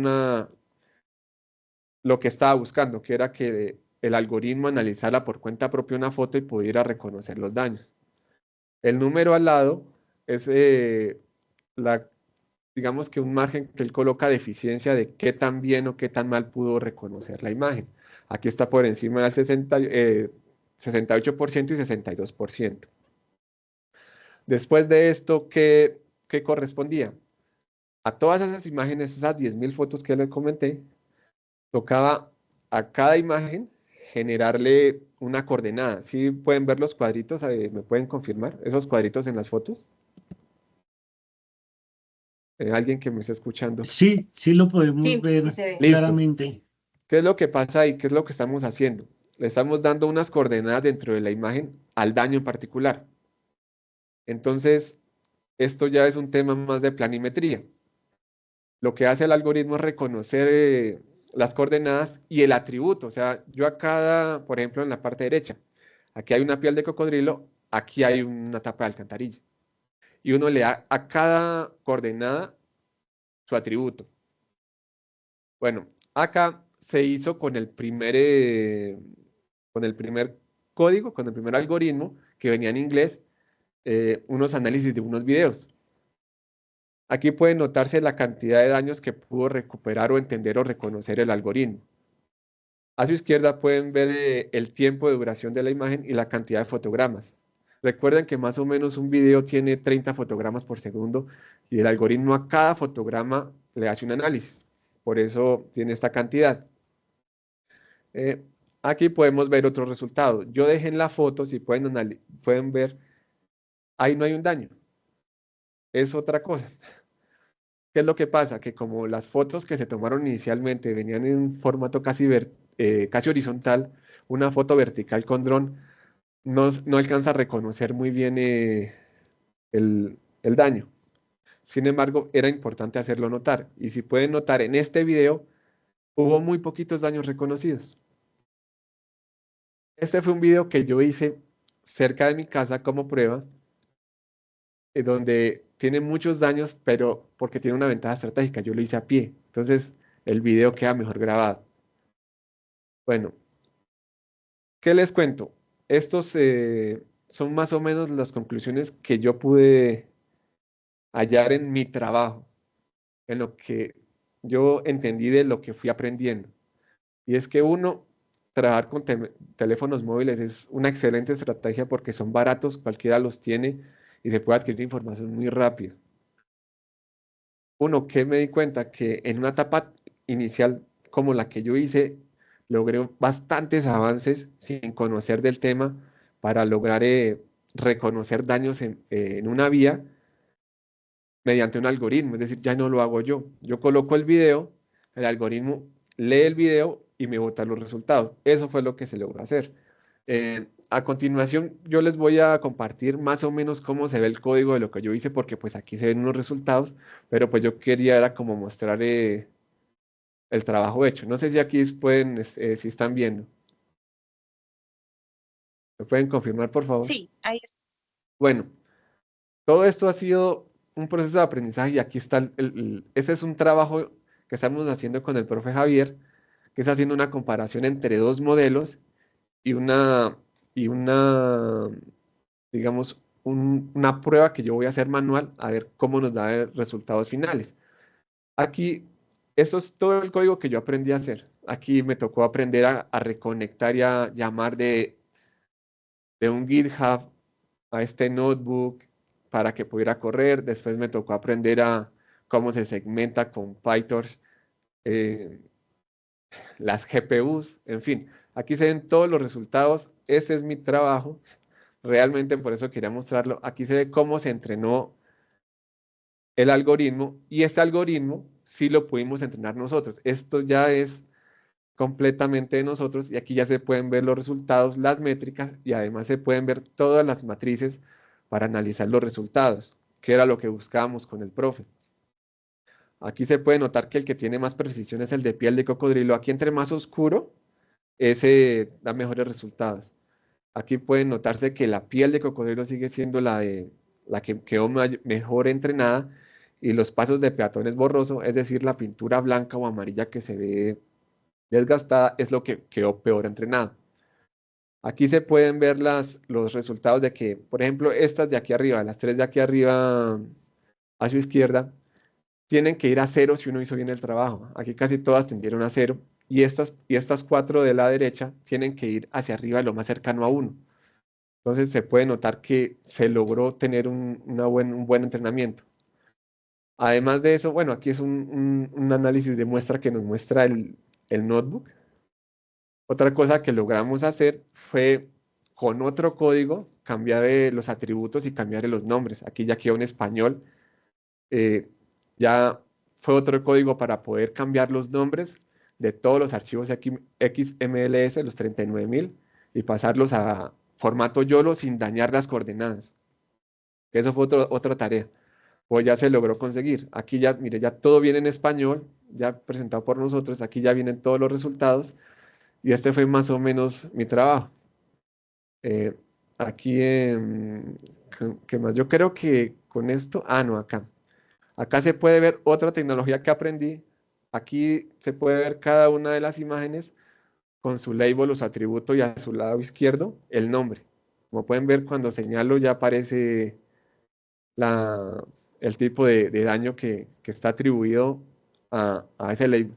lo que estaba buscando, que era que el algoritmo analizara por cuenta propia una foto y pudiera reconocer los daños. El número al lado es digamos que un margen que él coloca de eficiencia de qué tan bien o qué tan mal pudo reconocer la imagen. Aquí está por encima del 68% y 62%. Después de esto, ¿qué correspondía? A todas esas imágenes, esas 10.000 fotos que les comenté, tocaba a cada imagen generarle una coordenada. ¿Sí pueden ver los cuadritos? ¿Me pueden confirmar esos cuadritos en las fotos? ¿Alguien que me está escuchando? Sí, sí lo podemos Sí, ver sí se ve. Listo. claramente. ¿Qué es lo que pasa ahí? ¿Qué es lo que estamos haciendo? Le estamos dando unas coordenadas dentro de la imagen al daño en particular. Entonces, esto ya es un tema más de planimetría. Lo que hace el algoritmo es reconocer las coordenadas y el atributo. O sea, yo a cada, por ejemplo, en la parte derecha, aquí hay una piel de cocodrilo, aquí hay una tapa de alcantarilla. Y uno le da a cada coordenada su atributo. Bueno, acá se hizo con el primer código, con el primer algoritmo que venía en inglés, unos análisis de unos videos. Aquí puede notarse la cantidad de daños que pudo recuperar o entender o reconocer el algoritmo. A su izquierda pueden ver el tiempo de duración de la imagen y la cantidad de fotogramas. Recuerden que más o menos un video tiene 30 fotogramas por segundo y el algoritmo a cada fotograma le hace un análisis. Por eso tiene esta cantidad. Eh, Aquí podemos ver otros resultados. Yo dejé en la foto, si pueden ver, ahí no hay un daño. Es otra cosa. ¿Qué es lo que pasa? Que como las fotos que se tomaron inicialmente venían en un formato casi horizontal, una foto vertical con dron no alcanza a reconocer muy bien el daño. Sin embargo, era importante hacerlo notar. Y si pueden notar, en este video hubo muy poquitos daños reconocidos. Este fue un video que yo hice cerca de mi casa como prueba, donde tiene muchos daños, pero porque tiene una ventaja estratégica. Yo lo hice a pie. Entonces, el video queda mejor grabado. Bueno, ¿qué les cuento? Estos son más o menos las conclusiones que yo pude hallar en mi trabajo, en lo que yo entendí de lo que fui aprendiendo. Y es que uno, trabajar con teléfonos móviles es una excelente estrategia porque son baratos, cualquiera los tiene y se puede adquirir información muy rápido. Uno, que me di cuenta que en una etapa inicial como la que yo hice, logré bastantes avances sin conocer del tema para lograr reconocer daños en una vía mediante un algoritmo, es decir, ya no lo hago yo. Yo coloco el video, el algoritmo lee el video y me bota los resultados. Eso fue lo que se logró hacer. A continuación, yo les voy a compartir más o menos cómo se ve el código de lo que yo hice, porque pues aquí se ven unos resultados, pero pues yo quería era como mostrar el trabajo hecho. No sé si aquí pueden, si están viendo. ¿Me pueden confirmar, por favor? Sí, ahí está. Bueno, todo esto ha sido un proceso de aprendizaje y aquí está, ese es un trabajo que estamos haciendo con el profe Javier, que está haciendo una comparación entre dos modelos y una, digamos, una prueba que yo voy a hacer manual a ver cómo nos da resultados finales. Aquí, eso es todo el código que yo aprendí a hacer. Aquí me tocó aprender a reconectar y a llamar de un GitHub a este notebook para que pudiera correr. Después me tocó aprender a cómo se segmenta con PyTorch eh, las GPUs, en fin. Aquí se ven todos los resultados. Ese es mi trabajo. Realmente por eso quería mostrarlo. Aquí se ve cómo se entrenó el algoritmo y este algoritmo sí lo pudimos entrenar nosotros. Esto ya es completamente de nosotros y aquí ya se pueden ver los resultados, las métricas y además se pueden ver todas las matrices para analizar los resultados, que era lo que buscábamos con el profe. Aquí se puede notar que el que tiene más precisión es el de piel de cocodrilo. Aquí entre más oscuro, ese da mejores resultados. Aquí pueden notarse que la piel de cocodrilo sigue siendo la que quedó mejor entrenada y los pasos de peatones borroso, es decir, la pintura blanca o amarilla que se ve desgastada, es lo que quedó peor entrenado. Aquí se pueden ver los resultados de que, por ejemplo, estas de aquí arriba, las tres de aquí arriba a su izquierda, tienen que ir a cero si uno hizo bien el trabajo. Aquí casi todas tendieron a cero. Y estas cuatro de la derecha tienen que ir hacia arriba lo más cercano a uno. Entonces se puede notar que se logró tener un buen entrenamiento. Además de eso, bueno, aquí es un análisis de muestra que nos muestra el notebook. Otra cosa que logramos hacer fue con otro código cambiar los atributos y cambiar los nombres. Aquí ya quedó en español. Ya fue otro código para poder cambiar los nombres de todos los archivos XMLS, los 39.000, y pasarlos a formato YOLO sin dañar las coordenadas. Eso fue otra tarea. Pues ya se logró conseguir. Aquí ya, mire, ya todo viene en español, ya presentado por nosotros. Aquí ya vienen todos los resultados. Y este fue más o menos mi trabajo. Eh, aquí, ¿qué más? Yo creo que con esto, no, acá. Acá se puede ver otra tecnología que aprendí. Aquí se puede ver cada una de las imágenes con su label o su atributo y a su lado izquierdo el nombre. Como pueden ver, cuando señalo ya aparece el tipo de daño que está atribuido a ese label.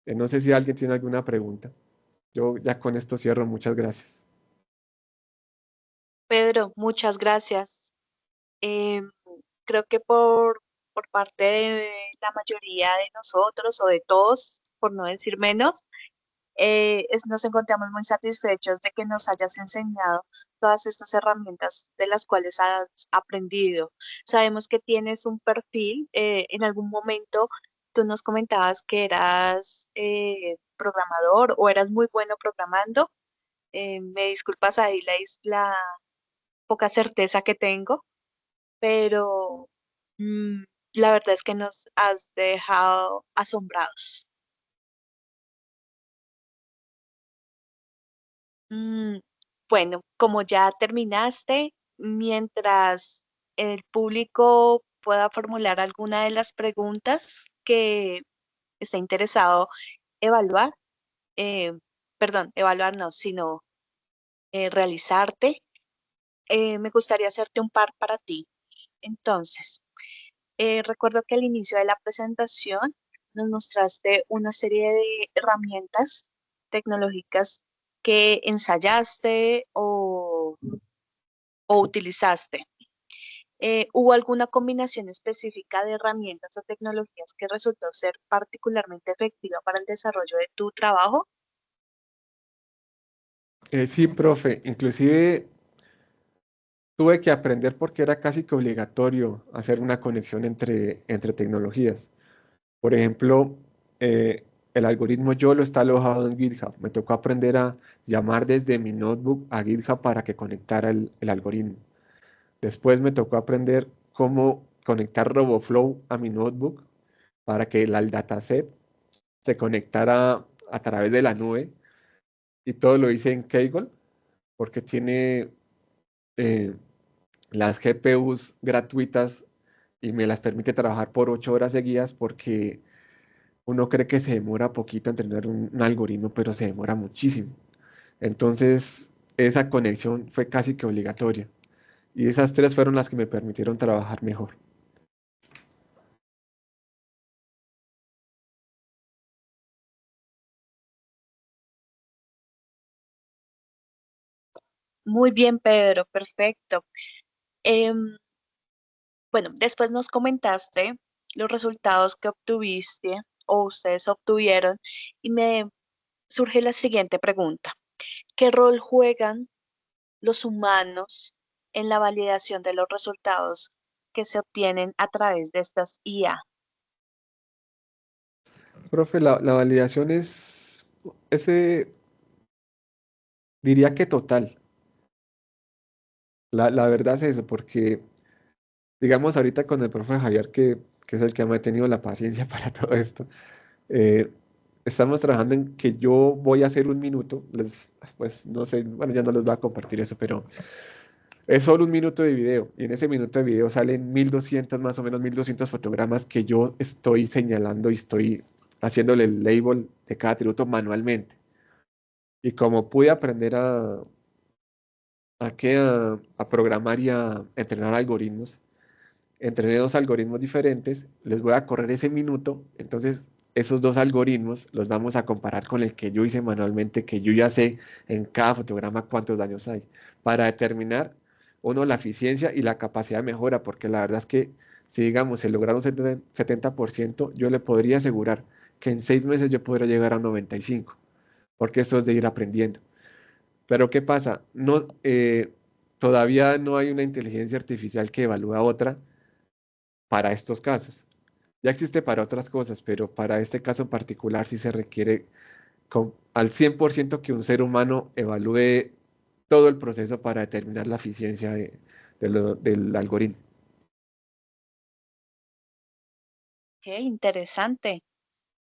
No sé si alguien tiene alguna pregunta. Yo ya con esto cierro. Muchas gracias. Pedro, muchas gracias. Em, Creo que por parte de la mayoría de nosotros o de todos, por no decir menos, nos encontramos muy satisfechos de que nos hayas enseñado todas estas herramientas de las cuales has aprendido. Sabemos que tienes un perfil. En algún momento tú nos comentabas que eras programador o eras muy bueno programando. Me disculpas ahí la poca certeza que tengo, pero mm, la verdad es que nos has dejado asombrados. Mm, bueno, como ya terminaste, mientras el público pueda formular alguna de las preguntas que está interesado evaluar, eh, perdón, evaluar no, sino realizarte, me gustaría hacerte un par para ti. Entonces, recuerdo que al inicio de la presentación nos mostraste una serie de herramientas tecnológicas que ensayaste o utilizaste. ¿Hubo alguna combinación específica de herramientas o tecnologías que resultó ser particularmente efectiva para el desarrollo de tu trabajo? Sí, profe. Inclusive tuve que aprender porque era casi que obligatorio hacer una conexión entre tecnologías. Por ejemplo, el algoritmo YOLO está alojado en GitHub. Me tocó aprender a llamar desde mi notebook a GitHub para que conectara el algoritmo. Después me tocó aprender cómo conectar RoboFlow a mi notebook para que el dataset se conectara a través de la nube. Y todo lo hice en Kaggle porque tiene eh, las GPUs gratuitas y me las permite trabajar por 8 horas seguidas porque uno cree que se demora poquito entrenar un algoritmo, pero se demora muchísimo. Entonces, esa conexión fue casi que obligatoria. Y esas tres fueron las que me permitieron trabajar mejor. Muy bien, Pedro, perfecto. Em, bueno, después nos comentaste los resultados que obtuviste o ustedes obtuvieron y me surge la siguiente pregunta. ¿Qué rol juegan los humanos en la validación de los resultados que se obtienen a través de estas IA? Profe, la validación diría que total. La verdad es eso, porque digamos ahorita con el profe Javier, que es el que me ha tenido la paciencia para todo esto, eh, estamos trabajando en que yo voy a hacer un minuto, pues no sé, bueno, ya no les voy a compartir eso, pero es solo un minuto de video, y en ese minuto de video salen 1200, más o menos 1200 fotogramas que yo estoy señalando y estoy haciéndole el label de cada atributo manualmente. Y como pude aprender a programar y a entrenar algoritmos, entrené 2 algoritmos diferentes, les voy a correr ese minuto, entonces esos 2 algoritmos los vamos a comparar con el que yo hice manualmente, que yo ya sé en cada fotograma cuántos daños hay, para determinar, uno, la eficiencia y la capacidad de mejora, porque la verdad es que si digamos se logra un 70%, yo le podría asegurar que en 6 meses yo podría llegar a 95, porque eso es de ir aprendiendo. Pero ¿qué pasa? No, todavía no hay una inteligencia artificial que evalúa otra para estos casos. Ya existe para otras cosas, pero para este caso en particular sí se requiere al 100% que un ser humano evalúe todo el proceso para determinar la eficiencia del algoritmo. Qué interesante.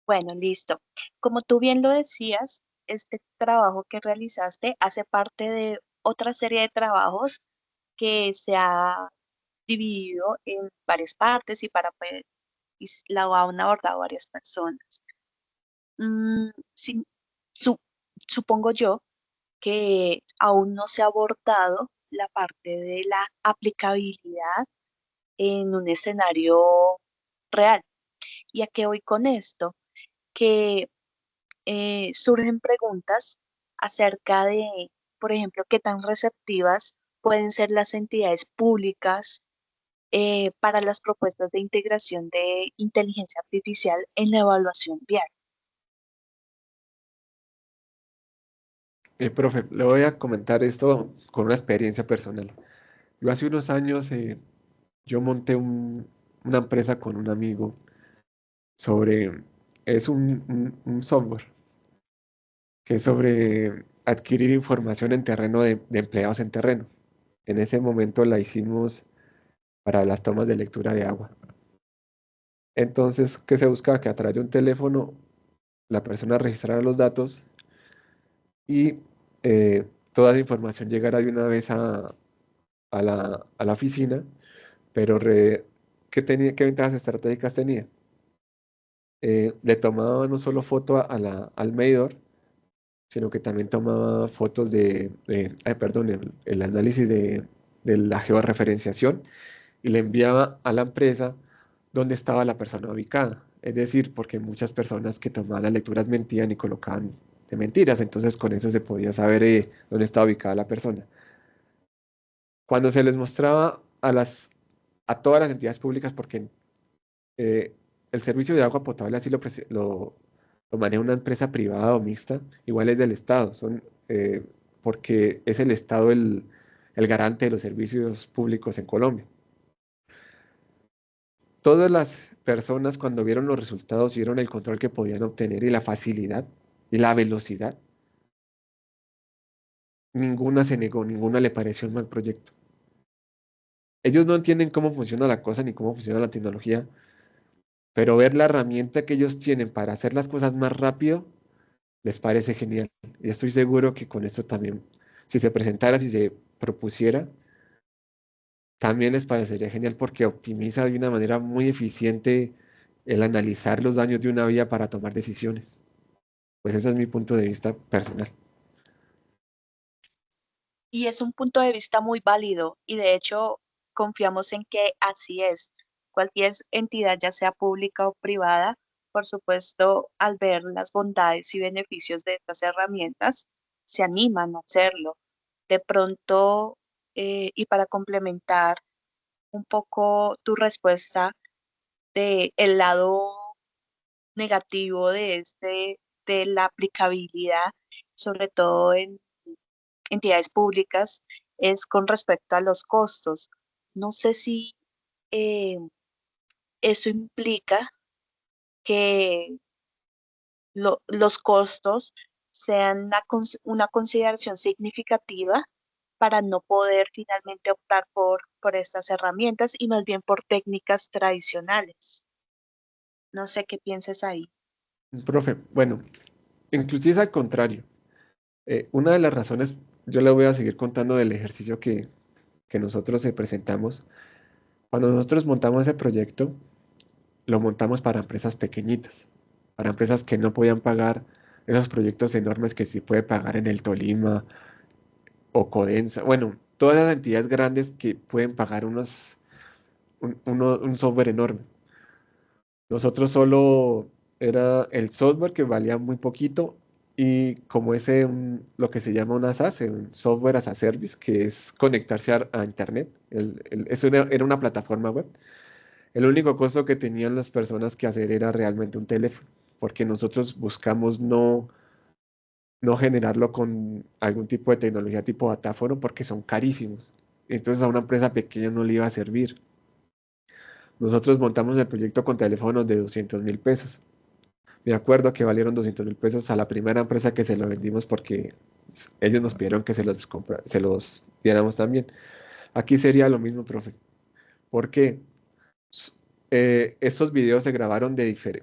Bueno, listo. Como tú bien lo decías, este trabajo que realizaste hace parte de otra serie de trabajos que se ha dividido en varias partes y para poder, la han abordado varias personas. Sí, su- supongo yo que aún no se ha abordado la parte de la aplicabilidad en un escenario real. ¿Y a qué voy con esto? Que surgen preguntas acerca de, por ejemplo, qué tan receptivas pueden ser las entidades públicas para las propuestas de integración de inteligencia artificial en la evaluación vial. Profe, le voy a comentar esto con una experiencia personal. Yo hace unos años, yo monté una empresa con un amigo sobre, es un software que es sobre adquirir información en terreno de empleados en terreno. En ese momento la hicimos para las tomas de lectura de agua. Entonces, ¿qué se buscaba? Que a través de un teléfono la persona registrara los datos y toda esa información llegara de una vez a la oficina, pero ¿qué ventajas estratégicas tenía? Le tomaba no solo foto al medidor, sino que también tomaba fotos perdón, el análisis de la georreferenciación y le enviaba a la empresa dónde estaba la persona ubicada. Es decir, porque muchas personas que tomaban las lecturas mentían y colocaban de mentiras, entonces con eso se podía saber dónde estaba ubicada la persona. Cuando se les mostraba a todas las entidades públicas, porque eh, el servicio de agua potable así lo maneja una empresa privada o mixta, igual es del Estado, porque es el Estado el garante de los servicios públicos en Colombia. Todas las personas cuando vieron los resultados, vieron el control que podían obtener y la facilidad y la velocidad, ninguna se negó, ninguna le pareció un mal proyecto. Ellos no entienden cómo funciona la cosa ni cómo funciona la tecnología, pero ver la herramienta que ellos tienen para hacer las cosas más rápido les parece genial. Y estoy seguro que con esto también, si se presentara, si se propusiera, también les parecería genial porque optimiza de una manera muy eficiente el analizar los daños de una vía para tomar decisiones. Pues ese es mi punto de vista personal. Y es un punto de vista muy válido y de hecho confiamos en que así es. Cualquier entidad, ya sea pública o privada, por supuesto, al ver las bondades y beneficios de estas herramientas, se animan a hacerlo. De pronto, y para complementar un poco tu respuesta de el lado negativo de la aplicabilidad, sobre todo en entidades públicas, es con respecto a los costos. No sé si eh, eso implica que los costos sean una consideración significativa para no poder finalmente optar por estas herramientas y más bien por técnicas tradicionales. No sé qué pienses ahí. Profe, bueno, inclusive es al contrario. Una de las razones, yo le voy a seguir contando del ejercicio que nosotros presentamos. Cuando nosotros montamos ese proyecto, lo montamos para empresas pequeñitas, para empresas que no podían pagar esos proyectos enormes que sí puede pagar en el Tolima o Codensa. Bueno, todas las entidades grandes que pueden pagar un software enorme. Nosotros solo era el software que valía muy poquito y como lo que se llama una SaaS, un Software as a Service, que es conectarse a Internet. Eso era una plataforma web. El único costo que tenían las personas que hacer era realmente un teléfono, porque nosotros buscamos no generarlo con algún tipo de tecnología tipo datáfono porque son carísimos. Entonces a una empresa pequeña no le iba a servir. Nosotros montamos el proyecto con teléfonos de 200.000 pesos. Me acuerdo que valieron 200.000 pesos a la primera empresa que se lo vendimos porque ellos nos pidieron que se los diéramos también. Aquí sería lo mismo, profe. ¿Por qué? S- Estos videos se grabaron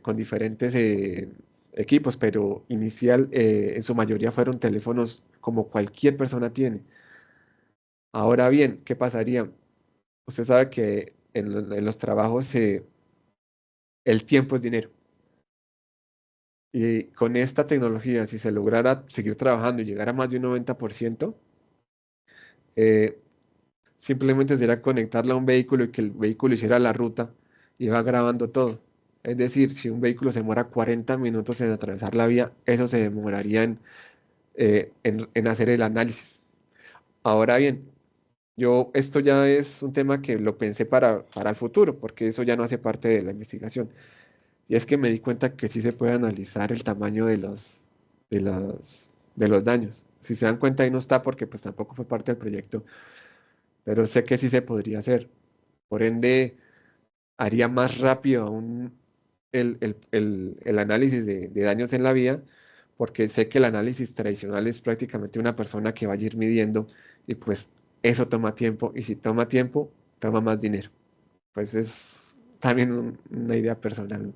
con diferentes equipos, pero en su mayoría fueron teléfonos como cualquier persona tiene. Ahora bien, ¿qué pasaría? Usted sabe que en los trabajos el tiempo es dinero. Y con esta tecnología, si se lograra seguir trabajando y llegar a más de un 90%, eh, simplemente sería conectarla a un vehículo y que el vehículo hiciera la ruta y va grabando todo. Es decir, si un vehículo se demora 40 minutos en atravesar la vía, eso se demoraría en hacer el análisis. Ahora bien, esto ya es un tema que lo pensé para el futuro, porque eso ya no hace parte de la investigación. Y es que me di cuenta que sí se puede analizar el tamaño de de los daños. Si se dan cuenta, ahí no está porque pues tampoco fue parte del proyecto, pero sé que sí se podría hacer. Por ende, haría más rápido aún el análisis de daños en la vía, porque sé que el análisis tradicional es prácticamente una persona que va a ir midiendo y pues eso toma tiempo y si toma tiempo, toma más dinero. Pues es también una idea personal.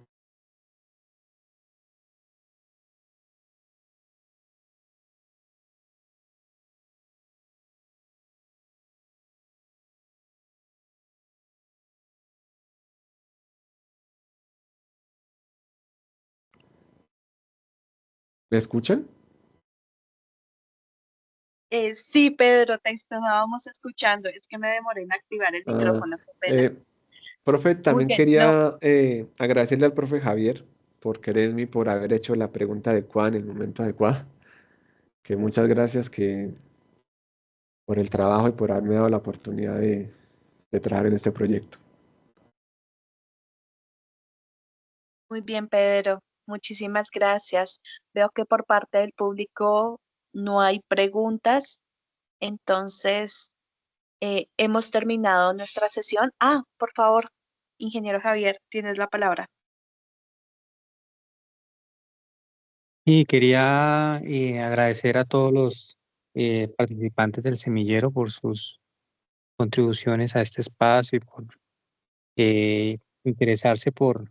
¿Me escuchan? Sí, Pedro, te estábamos escuchando. Es que me demoré en activar el Ah, micrófono, qué pena. eh, profe, Muy también bien, no, quería agradecerle al profe Javier por quererme y por haber hecho la pregunta adecuada en el momento adecuado. Que muchas gracias por el trabajo y por haberme dado la oportunidad de trabajar en este proyecto. muy bien, Pedro. Muchísimas gracias. Veo que por parte del público no hay preguntas, entonces hemos terminado nuestra sesión. Ah, por favor, ingeniero Javier, tienes la palabra. Y quería agradecer a todos los participantes del semillero por sus contribuciones a este espacio y por interesarse por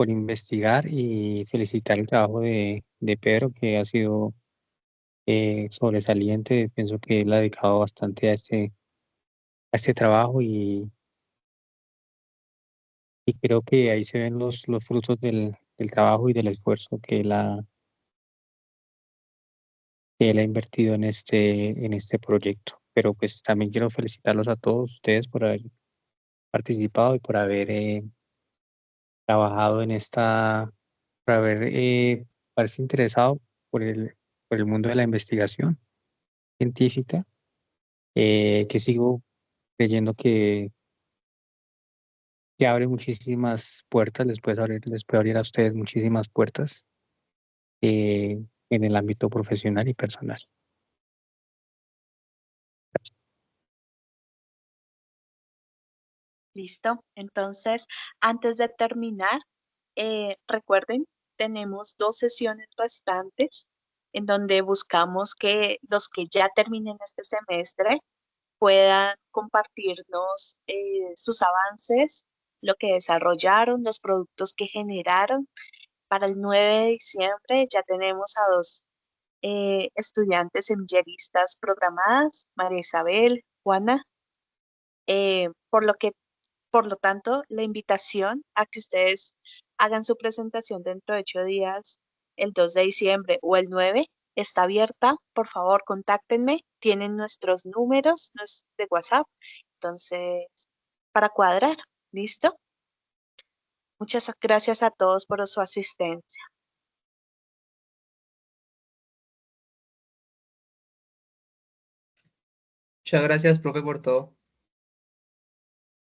investigar y felicitar el trabajo de Pedro, que ha sido sobresaliente. Pienso que él ha dedicado bastante a este trabajo y creo que ahí se ven los frutos del trabajo y del esfuerzo que él ha invertido en este proyecto. Pero pues también quiero felicitarlos a todos ustedes por haber participado y por haber trabajado por haberse interesado por el mundo de la investigación científica, que sigo creyendo que abre muchísimas puertas, les puede abrir a ustedes muchísimas puertas en el ámbito profesional y personal. Listo. Entonces, antes de terminar, recuerden, tenemos 2 sesiones restantes en donde buscamos que los que ya terminen este semestre puedan compartirnos sus avances, lo que desarrollaron, los productos que generaron. Para el 9 de diciembre ya tenemos a 2 estudiantes semilleristas programadas, María Isabel, Juana, por lo tanto, la invitación a que ustedes hagan su presentación dentro de 8 días, el 2 de diciembre o el 9, está abierta. Por favor, contáctenme. Tienen nuestros números de WhatsApp. Entonces, para cuadrar. ¿Listo? Muchas gracias a todos por su asistencia. Muchas gracias, profe, por todo.